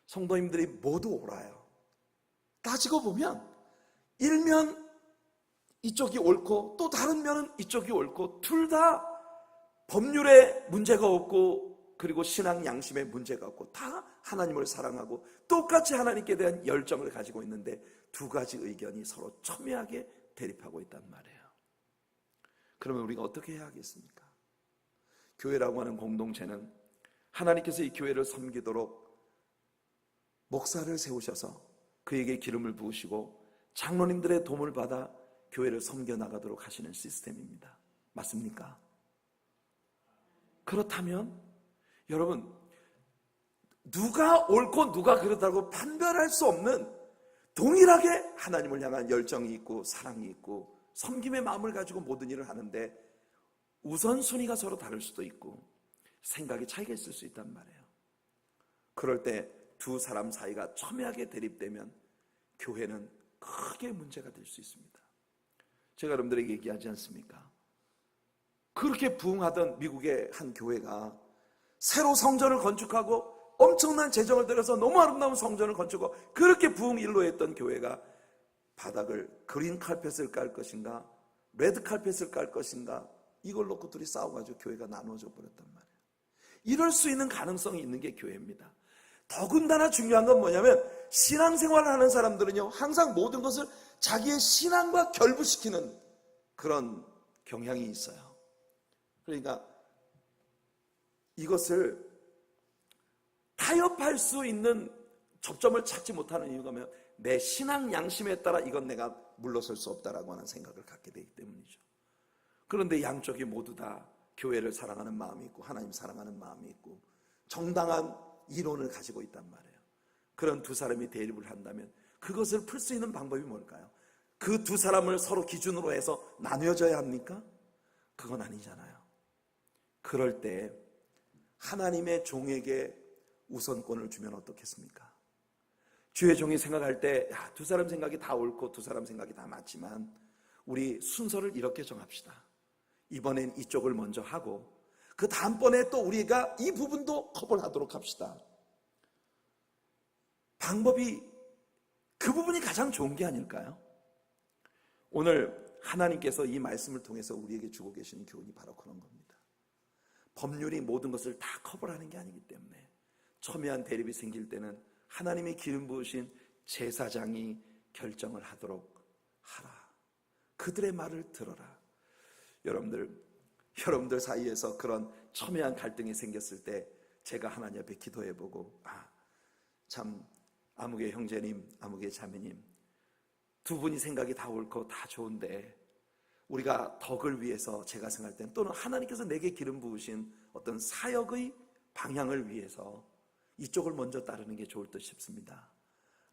성도님들이 모두 옳아요. 따지고 보면 일면 이쪽이 옳고 또 다른 면은 이쪽이 옳고 둘 다 법률에 문제가 없고 그리고 신앙 양심에 문제가 없고 다 하나님을 사랑하고 똑같이 하나님께 대한 열정을 가지고 있는데 두 가지 의견이 서로 첨예하게 대립하고 있단 말이에요. 그러면 우리가 어떻게 해야 하겠습니까? 교회라고 하는 공동체는 하나님께서 이 교회를 섬기도록 목사를 세우셔서 그에게 기름을 부으시고 장로님들의 도움을 받아 교회를 섬겨나가도록 하시는 시스템입니다. 맞습니까? 그렇다면 여러분, 누가 옳고 누가 그렇다고 판별할 수 없는 동일하게 하나님을 향한 열정이 있고 사랑이 있고 섬김의 마음을 가지고 모든 일을 하는데 우선순위가 서로 다를 수도 있고 생각의 차이가 있을 수 있단 말이에요. 그럴 때 두 사람 사이가 첨예하게 대립되면 교회는 크게 문제가 될 수 있습니다. 제가 여러분들에게 얘기하지 않습니까? 그렇게 부흥하던 미국의 한 교회가 새로 성전을 건축하고 엄청난 재정을 들여서 너무 아름다운 성전을 건축하고 그렇게 부흥 일로했던 교회가 바닥을 그린 칼펫을 깔 것인가 레드 칼펫을 깔 것인가 이걸 놓고 둘이 싸워가지고 교회가 나누어져 버렸단 말이에요. 이럴 수 있는 가능성이 있는 게 교회입니다. 더군다나 중요한 건 뭐냐면 신앙생활을 하는 사람들은요 항상 모든 것을 자기의 신앙과 결부시키는 그런 경향이 있어요. 그러니까 이것을 타협할 수 있는 접점을 찾지 못하는 이유가 뭐냐면 내 신앙 양심에 따라 이건 내가 물러설 수 없다라고 하는 생각을 갖게 되기 때문이죠. 그런데 양쪽이 모두 다 교회를 사랑하는 마음이 있고 하나님 사랑하는 마음이 있고 정당한 이론을 가지고 있단 말이에요. 그런 두 사람이 대립을 한다면 그것을 풀 수 있는 방법이 뭘까요? 그 두 사람을 서로 기준으로 해서 나뉘어져야 합니까? 그건 아니잖아요. 그럴 때 하나님의 종에게 우선권을 주면 어떻겠습니까? 주의 종이 생각할 때 두 사람 생각이 다 옳고 두 사람 생각이 다 맞지만 우리 순서를 이렇게 정합시다. 이번엔 이쪽을 먼저 하고 그 다음번에 또 우리가 이 부분도 커버를 하도록 합시다. 방법이 그 부분이 가장 좋은 게 아닐까요? 오늘 하나님께서 이 말씀을 통해서 우리에게 주고 계시는 교훈이 바로 그런 겁니다. 법률이 모든 것을 다 커버하는 게 아니기 때문에 첨예한 대립이 생길 때는 하나님이 기름 부으신 제사장이 결정을 하도록 하라. 그들의 말을 들어라. 여러분들 사이에서 그런 첨예한 갈등이 생겼을 때 제가 하나님 앞에 기도해보고 참 아무개 형제님, 아무개 자매님 두 분이 생각이 다 옳고 다 좋은데 우리가 덕을 위해서 제가 생각할 때는 또는 하나님께서 내게 기름 부으신 어떤 사역의 방향을 위해서 이쪽을 먼저 따르는 게 좋을 듯 싶습니다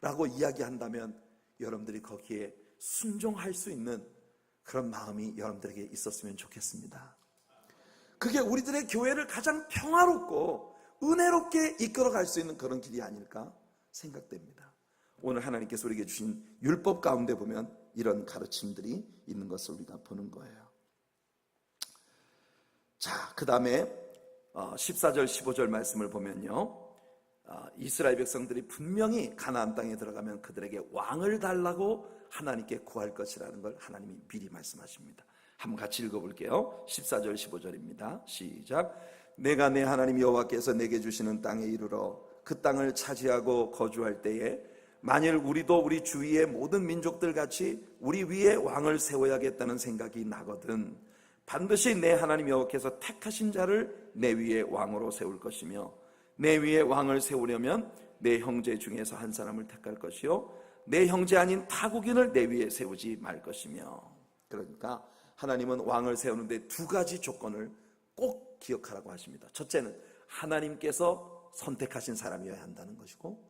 라고 이야기한다면 여러분들이 거기에 순종할 수 있는 그런 마음이 여러분들에게 있었으면 좋겠습니다. 그게 우리들의 교회를 가장 평화롭고 은혜롭게 이끌어갈 수 있는 그런 길이 아닐까 생각됩니다. 오늘 하나님께서 우리에게 주신 율법 가운데 보면 이런 가르침들이 있는 것을 우리가 보는 거예요. 자, 그 다음에 14절 15절 말씀을 보면요, 이스라엘 백성들이 분명히 가나안 땅에 들어가면 그들에게 왕을 달라고 하나님께 구할 것이라는 걸 하나님이 미리 말씀하십니다. 한번 같이 읽어볼게요. 14절 15절입니다. 시작. 내가 내 하나님 여호와께서 내게 주시는 땅에 이르러 그 땅을 차지하고 거주할 때에 만일 우리도 우리 주위의 모든 민족들 같이 우리 위에 왕을 세워야겠다는 생각이 나거든 반드시 내 하나님 여호와께서 택하신 자를 내 위에 왕으로 세울 것이며 내 위에 왕을 세우려면 내 형제 중에서 한 사람을 택할 것이요 내 형제 아닌 타국인을 내 위에 세우지 말 것이며. 그러니까 하나님은 왕을 세우는데 두 가지 조건을 꼭 기억하라고 하십니다. 첫째는 하나님께서 선택하신 사람이어야 한다는 것이고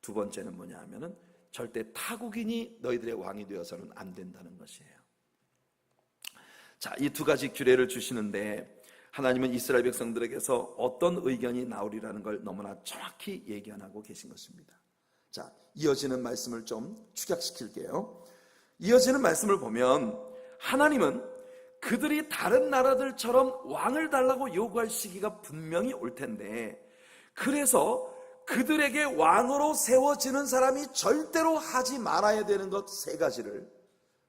두 번째는 뭐냐 하면은 절대 타국인이 너희들의 왕이 되어서는 안 된다는 것이에요. 자, 이 두 가지 규례를 주시는데 하나님은 이스라엘 백성들에게서 어떤 의견이 나오리라는 걸 너무나 정확히 예견하고 계신 것입니다. 자, 이어지는 말씀을 좀 축약시킬게요. 이어지는 말씀을 보면 하나님은 그들이 다른 나라들처럼 왕을 달라고 요구할 시기가 분명히 올 텐데 그래서 그들에게 왕으로 세워지는 사람이 절대로 하지 말아야 되는 것 세 가지를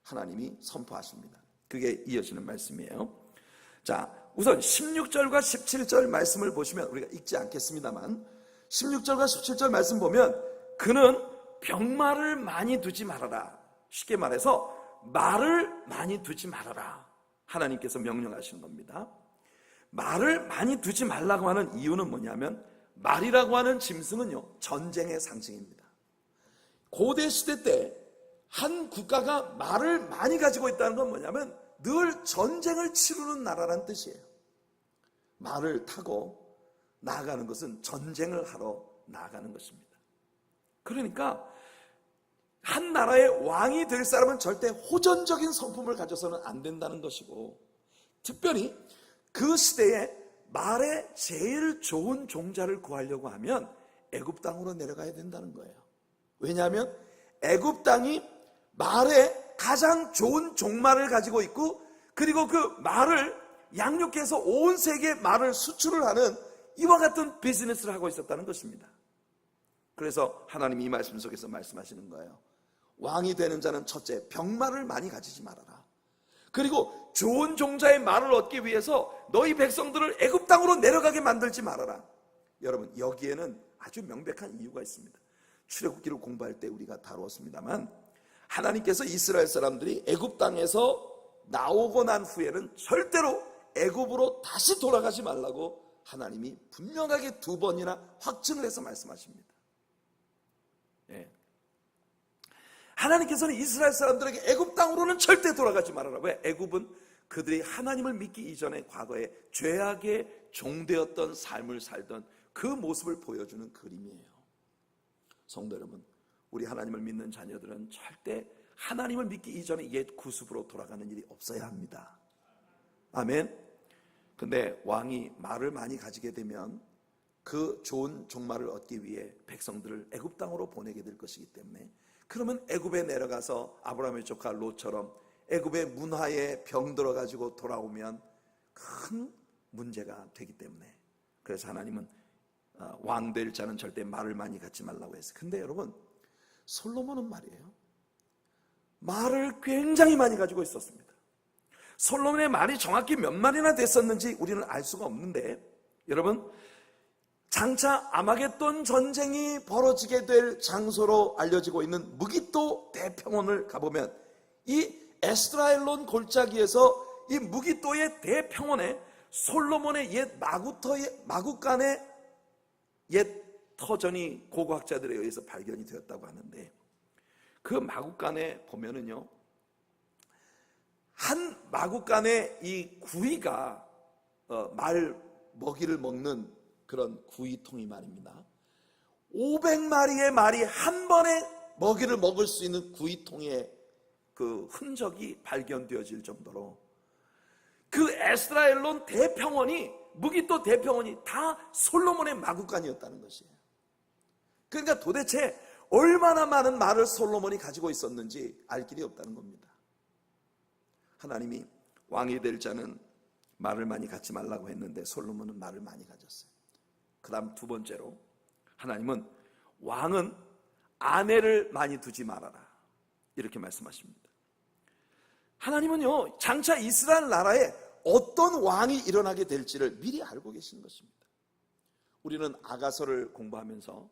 하나님이 선포하십니다. 그게 이어지는 말씀이에요. 자, 우선 16절과 17절 말씀을 보시면 우리가 읽지 않겠습니다만 16절과 17절 말씀 보면 그는 병마를 많이 두지 말아라. 쉽게 말해서 말을 많이 두지 말아라. 하나님께서 명령하신 겁니다. 말을 많이 두지 말라고 하는 이유는 뭐냐면 말이라고 하는 짐승은요 전쟁의 상징입니다. 고대 시대 때 한 국가가 말을 많이 가지고 있다는 건 뭐냐면 늘 전쟁을 치르는 나라란 뜻이에요. 말을 타고 나아가는 것은 전쟁을 하러 나아가는 것입니다. 그러니까 한 나라의 왕이 될 사람은 절대 호전적인 성품을 가져서는 안 된다는 것이고 특별히 그 시대에 말에 제일 좋은 종자를 구하려고 하면 애굽 땅으로 내려가야 된다는 거예요. 왜냐하면 애굽 땅이 말에 가장 좋은 종말을 가지고 있고, 그리고 그 말을 양육해서 온 세계에 말을 수출을 하는 이와 같은 비즈니스를 하고 있었다는 것입니다. 그래서 하나님이 이 말씀 속에서 말씀하시는 거예요. 왕이 되는 자는 첫째, 병마를 많이 가지지 말아라. 그리고 좋은 종자의 말을 얻기 위해서 너희 백성들을 애굽 땅으로 내려가게 만들지 말아라. 여러분, 여기에는 아주 명백한 이유가 있습니다. 출애굽기를 공부할 때 우리가 다루었습니다만, 하나님께서 이스라엘 사람들이 애굽 땅에서 나오고 난 후에는 절대로 애굽으로 다시 돌아가지 말라고 하나님이 분명하게 2번이나 확증을 해서 말씀하십니다. 예. 하나님께서는 이스라엘 사람들에게 애굽 땅으로는 절대 돌아가지 말아라. 왜? 애굽은 그들이 하나님을 믿기 이전에 과거에 죄악의 종되었던 삶을 살던 그 모습을 보여주는 그림이에요. 성도 여러분, 우리 하나님을 믿는 자녀들은 절대 하나님을 믿기 이전에 옛 구습으로 돌아가는 일이 없어야 합니다. 아멘. 근데 왕이 말을 많이 가지게 되면 그 좋은 종말을 얻기 위해 백성들을 애굽 땅으로 보내게 될 것이기 때문에, 그러면 애굽에 내려가서 아브라함의 조카 롯처럼 애굽의 문화에 병들어가지고 돌아오면 큰 문제가 되기 때문에, 그래서 하나님은 왕 될 자는 절대 말을 많이 갖지 말라고 했어요. 근데 여러분, 솔로몬은 말이에요, 말을 굉장히 많이 가지고 있었습니다. 솔로몬의 말이 정확히 몇 마리나 됐었는지 우리는 알 수가 없는데, 여러분, 장차 아마겟돈 전쟁이 벌어지게 될 장소로 알려지고 있는 무기또 대평원을 가보면, 이 에스드라엘론 골짜기에서 이 무기또의 대평원에 솔로몬의 옛 마구간의 옛 터전이 고고학자들에 의해서 발견이 되었다고 하는데, 그 마구간에 보면은요, 한 마구간에 이 구이가 말 먹이를 먹는 그런 구이통이 말입니다. 500마리의 말이 한 번에 먹이를 먹을 수 있는 구이통의 그 흔적이 발견되어질 정도로, 그 에스드라엘론 대평원이, 무기또 대평원이 다 솔로몬의 마구간이었다는 것이에요. 그러니까 도대체 얼마나 많은 말을 솔로몬이 가지고 있었는지 알 길이 없다는 겁니다. 하나님이 왕이 될 자는 말을 많이 갖지 말라고 했는데 솔로몬은 말을 많이 가졌어요. 그 다음 2번째로, 하나님은 왕은 아내를 많이 두지 말아라, 이렇게 말씀하십니다. 하나님은요, 장차 이스라엘 나라에 어떤 왕이 일어나게 될지를 미리 알고 계신 것입니다. 우리는 아가서를 공부하면서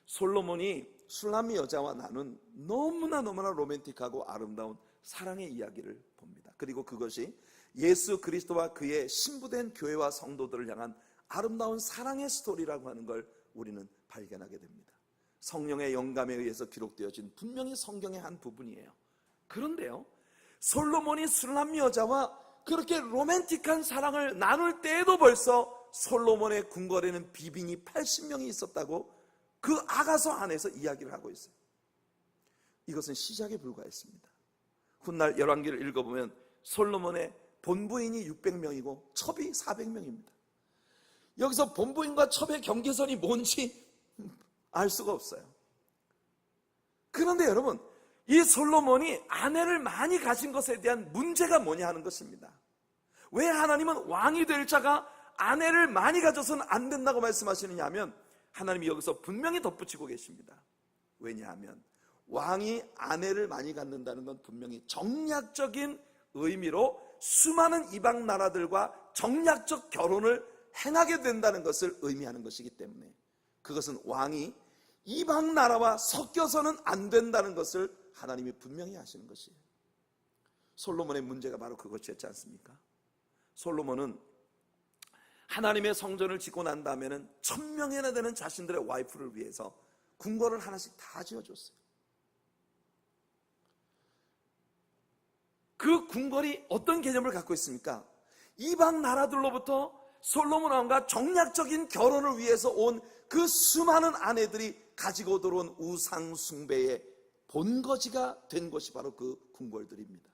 솔로몬이 술람미 여자와 나눈 너무나 로맨틱하고 아름다운 사랑의 이야기를 봅니다. 그리고 그것이 예수 그리스도와 그의 신부된 교회와 성도들을 향한 아름다운 사랑의 스토리라고 하는 걸 우리는 발견하게 됩니다. 성령의 영감에 의해서 기록되어진 분명히 성경의 한 부분이에요. 그런데요, 솔로몬이 술람미 여자와 그렇게 로맨틱한 사랑을 나눌 때에도 벌써 솔로몬의 궁궐에는 비빙이 80명이 있었다고 그 아가서 안에서 이야기를 하고 있어요. 이것은 시작에 불과했습니다. 훗날 열왕기를 읽어보면 솔로몬의 본부인이 600명이고 첩이 400명입니다. 여기서 본부인과 첩의 경계선이 뭔지 알 수가 없어요. 그런데 여러분, 이 솔로몬이 아내를 많이 가진 것에 대한 문제가 뭐냐 하는 것입니다. 왜 하나님은 왕이 될 자가 아내를 많이 가져서는 안 된다고 말씀하시느냐 하면, 하나님이 여기서 분명히 덧붙이고 계십니다. 왜냐하면 왕이 아내를 많이 갖는다는 건 분명히 정략적인 의미로 수많은 이방 나라들과 정략적 결혼을 행하게 된다는 것을 의미하는 것이기 때문에, 그것은 왕이 이방 나라와 섞여서는 안 된다는 것을 하나님이 분명히 하시는 것이에요. 솔로몬의 문제가 바로 그것이었지 않습니까? 솔로몬은 하나님의 성전을 짓고 난 다음에는 1000명이나 되는 자신들의 와이프를 위해서 궁궐을 하나씩 다 지어줬어요. 그 궁궐이 어떤 개념을 갖고 있습니까? 이방 나라들로부터 솔로몬 왕과 정략적인 결혼을 위해서 온 그 수많은 아내들이 가지고 들어온 우상 숭배의 본거지가 된 것이 바로 그 궁궐들입니다.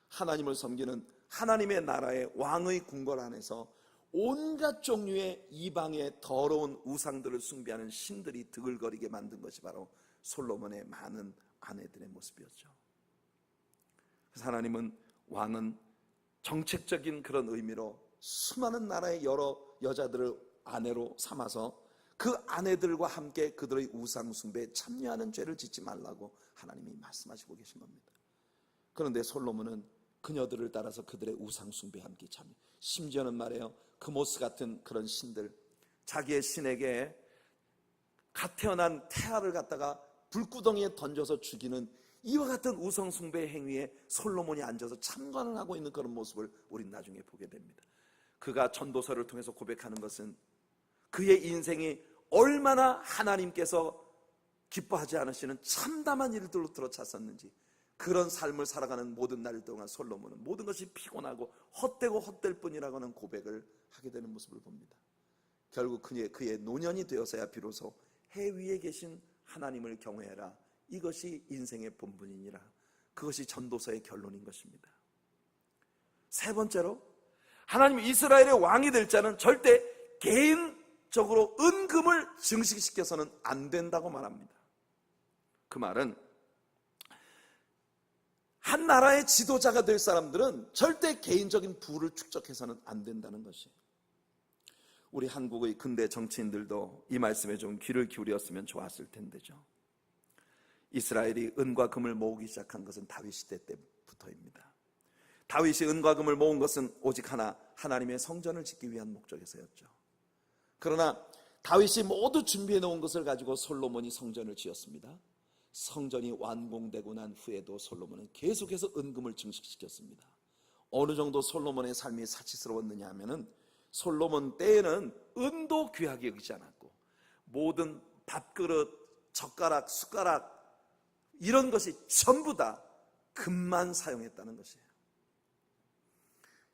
하나님을 섬기는 하나님의 나라의 왕의 궁궐 안에서 온갖 종류의 이방의 더러운 우상들을 숭배하는 신들이 드글거리게 만든 것이 바로 솔로몬의 많은 아내들의 모습이었죠. 그래서 하나님은 왕은 정책적인 그런 의미로 수많은 나라의 여러 여자들을 아내로 삼아서 그 아내들과 함께 그들의 우상 숭배에 참여하는 죄를 짓지 말라고 하나님이 말씀하시고 계신 겁니다. 그런데 솔로몬은 그녀들을 따라서 그들의 우상 숭배에 함께 참여, 심지어는 말해요, 그모스 같은 그런 신들, 자기의 신에게 갓 태어난 태아를 갖다가 불구덩이에 던져서 죽이는 이와 같은 우상 숭배 행위에 솔로몬이 앉아서 참관을 하고 있는 그런 모습을 우린 나중에 보게 됩니다. 그가 전도서를 통해서 고백하는 것은 그의 인생이 얼마나 하나님께서 기뻐하지 않으시는 참담한 일들로 들어찼었는지, 그런 삶을 살아가는 모든 날 동안 솔로몬은 모든 것이 피곤하고 헛되고 헛될 뿐이라고 하는 고백을 하게 되는 모습을 봅니다. 결국 그의 노년이 되어서야 비로소 해 위에 계신 하나님을 경외해라, 이것이 인생의 본분이니라, 그것이 전도서의 결론인 것입니다. 세 번째로, 하나님 이스라엘의 왕이 될 자는 절대 개인적으로 은금을 증식시켜서는 안 된다고 말합니다. 그 말은 한 나라의 지도자가 될 사람들은 절대 개인적인 부를 축적해서는 안 된다는 것이에요. 우리 한국의 근대 정치인들도 이 말씀에 좀 귀를 기울였으면 좋았을 텐데죠. 이스라엘이 은과 금을 모으기 시작한 것은 다윗 시대 때부터입니다. 다윗이 은과 금을 모은 것은 오직 하나, 하나님의 성전을 짓기 위한 목적에서였죠. 그러나 다윗이 모두 준비해 놓은 것을 가지고 솔로몬이 성전을 지었습니다. 성전이 완공되고 난 후에도 솔로몬은 계속해서 은금을 증식시켰습니다. 어느 정도 솔로몬의 삶이 사치스러웠느냐 하면은, 솔로몬 때에는 은도 귀하게 여기지 않았고 모든 밥그릇, 젓가락, 숟가락 이런 것이 전부 다 금만 사용했다는 것이에요.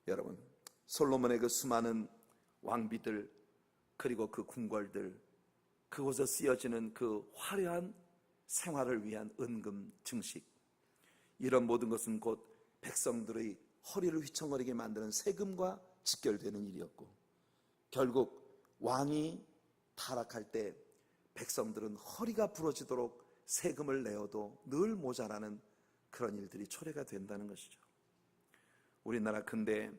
여러분, 솔로몬의 그 수많은 왕비들, 그리고 그 궁궐들, 그곳에 쓰여지는 그 화려한 생활을 위한 은금 증식, 이런 모든 것은 곧 백성들의 허리를 휘청거리게 만드는 세금과 직결되는 일이었고, 결국 왕이 타락할 때 백성들은 허리가 부러지도록 세금을 내어도 늘 모자라는 그런 일들이 초래가 된다는 것이죠. 우리나라 근대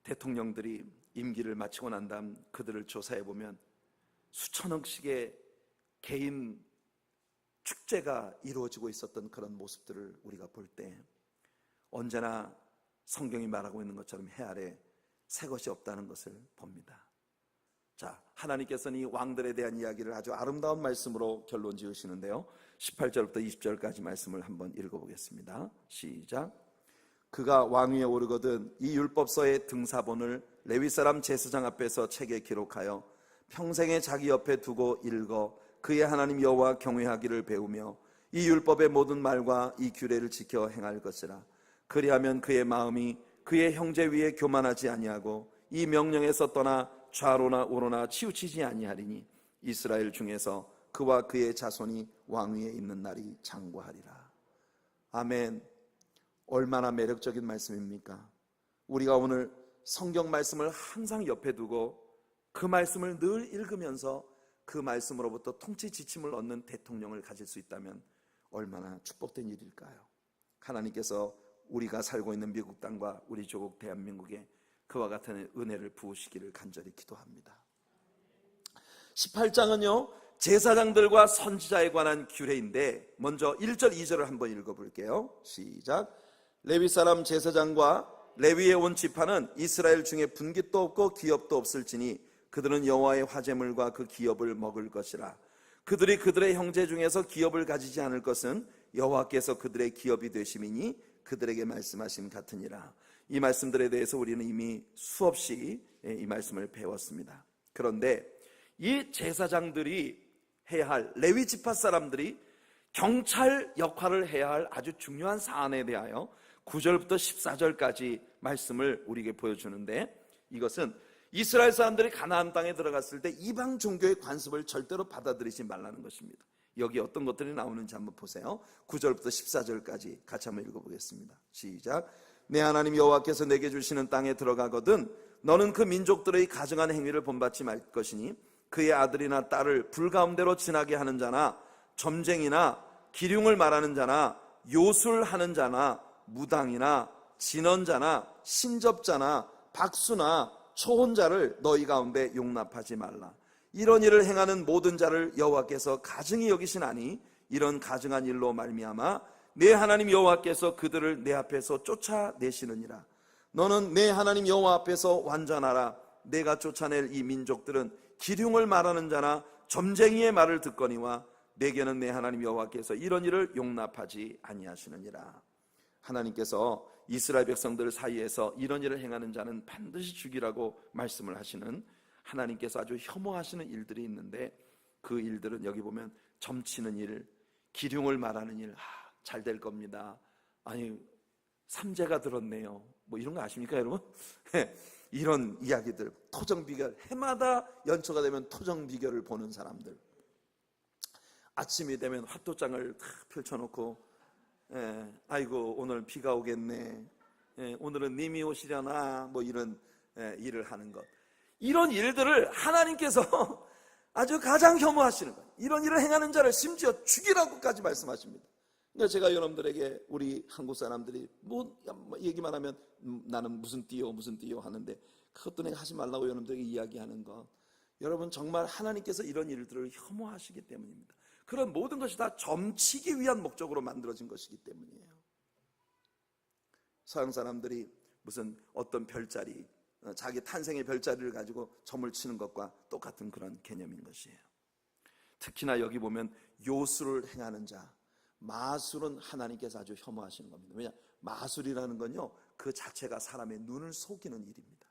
대통령들이 임기를 마치고 난 다음 그들을 조사해 보면 수천억씩의 개인 축제가 이루어지고 있었던 그런 모습들을 우리가 볼 때 언제나 성경이 말하고 있는 것처럼 해 아래 새 것이 없다는 것을 봅니다. 자, 하나님께서는 이 왕들에 대한 이야기를 아주 아름다운 말씀으로 결론 지으시는데요, 18절부터 20절까지 말씀을 한번 읽어보겠습니다. 시작. 그가 왕위에 오르거든 이 율법서의 등사본을 레위 사람 제사장 앞에서 책에 기록하여 평생에 자기 옆에 두고 읽어 그의 하나님 여호와 경외하기를 배우며 이 율법의 모든 말과 이 규례를 지켜 행할 것이라. 그리하면 그의 마음이 그의 형제 위에 교만하지 아니하고 이 명령에서 떠나 좌로나 우로나 치우치지 아니하리니 이스라엘 중에서 그와 그의 자손이 왕위에 있는 날이 장구하리라. 아멘. 얼마나 매력적인 말씀입니까? 우리가 오늘 성경 말씀을 항상 옆에 두고 그 말씀을 늘 읽으면서 그 말씀으로부터 통치 지침을 얻는 대통령을 가질 수 있다면 얼마나 축복된 일일까요? 하나님께서 우리가 살고 있는 미국 땅과 우리 조국 대한민국에 그와 같은 은혜를 부으시기를 간절히 기도합니다. 18장은요 제사장들과 선지자에 관한 규례인데, 먼저 1절 2절을 한번 읽어볼게요. 시작. 레위 사람 제사장과 레위의 온 지파는 이스라엘 중에 분깃도 없고 기업도 없을지니 그들은 여호와의 화제물과 그 기업을 먹을 것이라. 그들이 그들의 형제 중에서 기업을 가지지 않을 것은 여호와께서 그들의 기업이 되심이니 그들에게 말씀하심 같으니라. 이 말씀들에 대해서 우리는 이미 수없이 이 말씀을 배웠습니다. 그런데 이 제사장들이 해야 할, 레위 지파 사람들이 경찰 역할을 해야 할 아주 중요한 사안에 대하여 9절부터 14절까지 말씀을 우리에게 보여주는데, 이것은 이스라엘 사람들이 가나안 땅에 들어갔을 때 이방 종교의 관습을 절대로 받아들이지 말라는 것입니다. 여기 어떤 것들이 나오는지 한번 보세요. 9절부터 14절까지 같이 한번 읽어보겠습니다. 시작. 내 하나님 여호와께서 내게 주시는 땅에 들어가거든 너는 그 민족들의 가증한 행위를 본받지 말 것이니 그의 아들이나 딸을 불가운데로 지나게 하는 자나 점쟁이나 기륭을 말하는 자나 요술하는 자나 무당이나 진언자나 신접자나 박수나 초혼자를 너희 가운데 용납하지 말라. 이런 일을 행하는 모든 자를 여호와께서 가증히 여기시나니 이런 가증한 일로 말미암아 내 하나님 여호와께서 그들을 내 앞에서 쫓아내시느니라. 너는 내 하나님 여호와 앞에서 완전하라. 내가 쫓아낼 이 민족들은 기륭을 말하는 자나 점쟁이의 말을 듣거니와 내게는 내 하나님 여호와께서 이런 일을 용납하지 아니하시느니라. 하나님께서 이스라엘 백성들 사이에서 이런 일을 행하는 자는 반드시 죽이라고 말씀을 하시는, 하나님께서 아주 혐오하시는 일들이 있는데, 그 일들은 여기 보면 점치는 일, 기륭을 말하는 일, 잘 될 겁니다. 아니 삼재가 들었네요. 뭐 이런 거 아십니까 여러분? 이런 이야기들, 토정비결, 해마다 연초가 되면 토정비결을 보는 사람들, 아침이 되면 화도장을 다 펼쳐놓고 아이고 오늘 비가 오겠네, 오늘은 님이 오시려나, 뭐 이런 일을 하는 것, 이런 일들을 하나님께서 아주 가장 혐오하시는 거예요. 이런 일을 행하는 자를 심지어 죽이라고까지 말씀하십니다. 그러니까 제가 여러분들에게, 우리 한국 사람들이 뭐 얘기만 하면 나는 무슨 띠요 하는데, 그것도 내가 하지 말라고 여러분들에게 이야기하는 것, 여러분 정말 하나님께서 이런 일들을 혐오하시기 때문입니다. 그런 모든 것이 다 점치기 위한 목적으로 만들어진 것이기 때문이에요. 서양 사람들이 무슨 어떤 별자리, 자기 탄생의 별자리를 가지고 점을 치는 것과 똑같은 그런 개념인 것이에요. 특히나 여기 보면 요술을 행하는 자, 마술은 하나님께서 아주 혐오하시는 겁니다. 왜냐? 마술이라는 건요, 그 자체가 사람의 눈을 속이는 일입니다.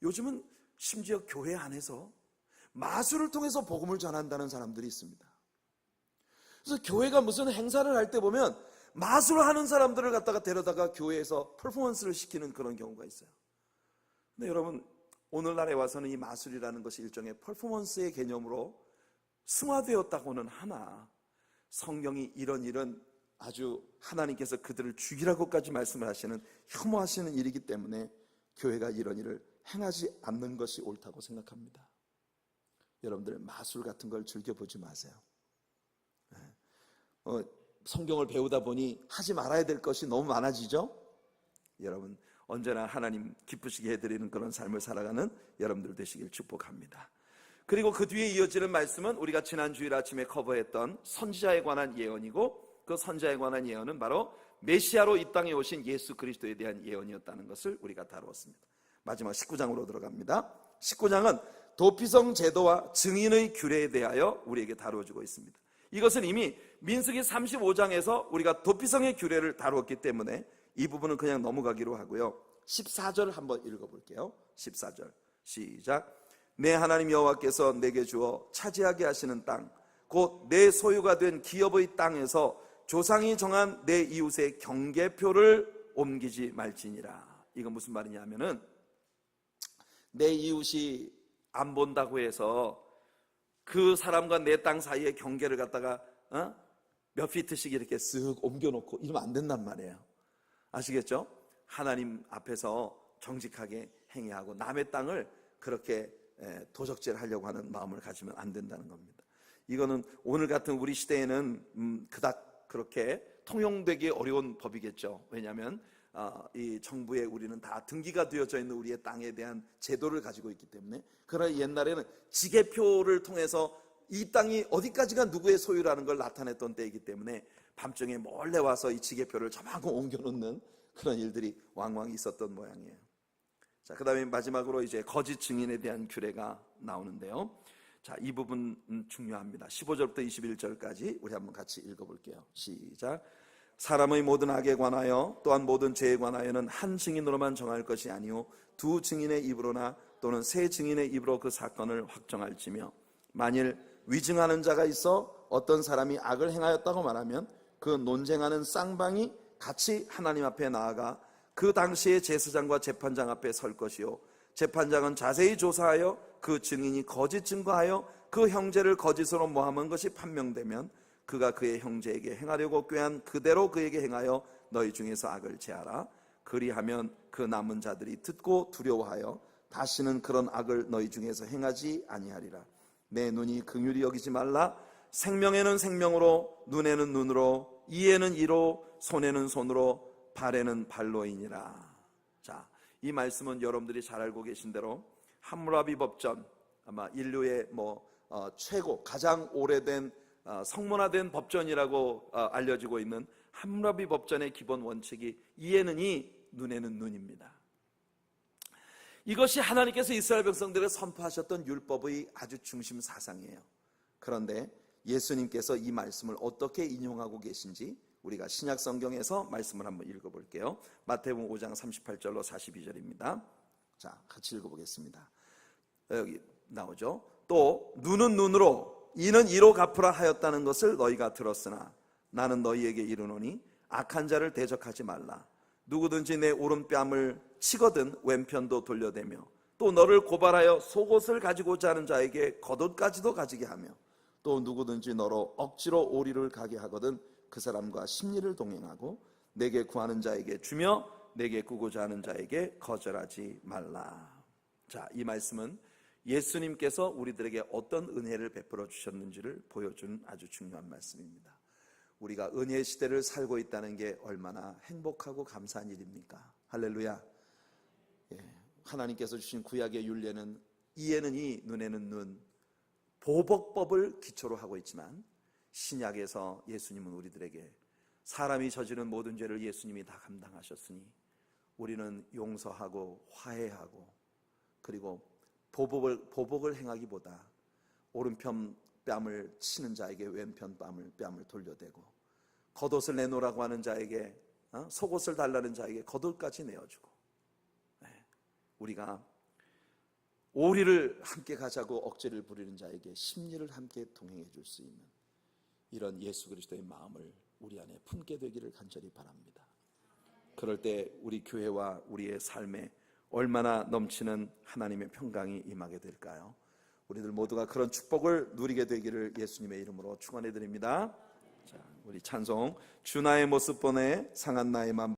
요즘은 심지어 교회 안에서 마술을 통해서 복음을 전한다는 사람들이 있습니다. 그래서 교회가 무슨 행사를 할 때 보면 마술을 하는 사람들을 갖다가 데려다가 교회에서 퍼포먼스를 시키는 그런 경우가 있어요. 근데 여러분, 오늘날에 와서는 이 마술이라는 것이 일종의 퍼포먼스의 개념으로 승화되었다고는 하나, 성경이 이런 일은 아주 하나님께서 그들을 죽이라고까지 말씀을 하시는, 혐오하시는 일이기 때문에 교회가 이런 일을 행하지 않는 것이 옳다고 생각합니다. 여러분들 마술 같은 걸 즐겨보지 마세요. 성경을 배우다 보니 하지 말아야 될 것이 너무 많아지죠. 여러분 언제나 하나님 기쁘시게 해드리는 그런 삶을 살아가는 여러분들 되시길 축복합니다. 그리고 그 뒤에 이어지는 말씀은 우리가 지난 주일 아침에 커버했던 선지자에 관한 예언이고, 그 선지자에 관한 예언은 바로 메시아로 이 땅에 오신 예수 그리스도에 대한 예언이었다는 것을 우리가 다루었습니다. 마지막 19장으로 들어갑니다. 19장은 도피성 제도와 증인의 규례에 대하여 우리에게 다루어지고 있습니다. 이것은 이미 민수기 35장에서 우리가 도피성의 규례를 다루었기 때문에 이 부분은 그냥 넘어가기로 하고요. 14절 한번 읽어볼게요. 14절 시작. 내 하나님 여호와께서 내게 주어 차지하게 하시는 땅, 곧 내 소유가 된 기업의 땅에서 조상이 정한 내 이웃의 경계표를 옮기지 말지니라. 이건 무슨 말이냐 하면은, 내 이웃이 안 본다고 해서 그 사람과 내 땅 사이의 경계를 갖다가 몇 피트씩 이렇게 쓱 옮겨놓고 이러면 안 된단 말이에요. 아시겠죠? 하나님 앞에서 정직하게 행해하고 남의 땅을 그렇게 도적질하려고 하는 마음을 가지면 안 된다는 겁니다. 이거는 오늘 같은 우리 시대에는 그닥 그렇게 통용되기 어려운 법이겠죠. 왜냐하면 이 정부에 우리는 다 등기가 되어져 있는 우리의 땅에 대한 제도를 가지고 있기 때문에. 그러나 옛날에는 지게표를 통해서 이 땅이 어디까지가 누구의 소유라는 걸 나타냈던 때이기 때문에 밤중에 몰래 와서 이 지게표를 저만큼 옮겨놓는 그런 일들이 왕왕 있었던 모양이에요. 자, 그 다음에 마지막으로 이제 거짓 증인에 대한 규례가 나오는데요. 자, 이 부분 중요합니다. 15절부터 21절까지 우리 한번 같이 읽어볼게요. 시작. 사람의 모든 악에 관하여 또한 모든 죄에 관하여는 한 증인으로만 정할 것이 아니요 두 증인의 입으로나 또는 세 증인의 입으로 그 사건을 확정할지며, 만일 위증하는 자가 있어 어떤 사람이 악을 행하였다고 말하면 그 논쟁하는 쌍방이 같이 하나님 앞에 나아가 그 당시에 제사장과 재판장 앞에 설 것이요 재판장은 자세히 조사하여 그 증인이 거짓 증거하여 그 형제를 거짓으로 모함한 것이 판명되면 그가 그의 형제에게 행하려고 꾀한 그대로 그에게 행하여 너희 중에서 악을 제하라. 그리하면 그 남은 자들이 듣고 두려워하여 다시는 그런 악을 너희 중에서 행하지 아니하리라. 내 눈이 긍휼히 여기지 말라. 생명에는 생명으로, 눈에는 눈으로, 이에는 이로, 손에는 손으로, 발에는 발로이니라. 자, 이 말씀은 여러분들이 잘 알고 계신 대로 함무라비 법전, 아마 인류의 최고 가장 오래된 성문화된 법전이라고 알려지고 있는 함무라비 법전의 기본 원칙이 이에는 이, 눈에는 눈입니다. 이것이 하나님께서 이스라엘 백성들에게 선포하셨던 율법의 아주 중심 사상이에요. 그런데 예수님께서 이 말씀을 어떻게 인용하고 계신지 우리가 신약 성경에서 말씀을 한번 읽어볼게요. 마태복음 5장 38절로 42절입니다. 자, 같이 읽어보겠습니다. 여기 나오죠. 또 눈은 눈으로, 이는 이로 갚으라 하였다는 것을 너희가 들었으나 나는 너희에게 이르노니 악한 자를 대적하지 말라. 누구든지 내 오른뺨을 치거든 왼편도 돌려대며 또 너를 고발하여 속옷을 가지고자 하는 자에게 겉옷까지도 가지게 하며 또 누구든지 너로 억지로 오리를 가게 하거든 그 사람과 심리를 동행하고 내게 구하는 자에게 주며 내게 꾸고자 하는 자에게 거절하지 말라. 자, 이 말씀은 예수님께서 우리들에게 어떤 은혜를 베풀어 주셨는지를 보여준 아주 중요한 말씀입니다. 우리가 은혜의 시대를 살고 있다는 게 얼마나 행복하고 감사한 일입니까? 할렐루야. 하나님께서 주신 구약의 율례는 이에는 이, 눈에는 눈, 보복법을 기초로 하고 있지만 신약에서 예수님은 우리들에게 사람이 저지른 모든 죄를 예수님이 다 감당하셨으니 우리는 용서하고 화해하고 그리고 보복을 행하기보다 오른편 뺨을 치는 자에게 왼편 뺨을 돌려대고 겉옷을 내놓으라고 하는 자에게 속옷을 달라는 자에게 겉옷까지 내어주고 우리가 오리를 함께 가자고 억지를 부리는 자에게 심리를 함께 동행해 줄 수 있는 이런 예수 그리스도의 마음을 우리 안에 품게 되기를 간절히 바랍니다. 그럴 때 우리 교회와 우리의 삶에 얼마나 넘치는 하나님의 평강이 임하게 될까요? 우리들 모두가 그런 축복을 누리게 되기를 예수님의 이름으로 축원해 드립니다. 자, 우리 찬송 주 나의 모습 보내 상한 나의 맘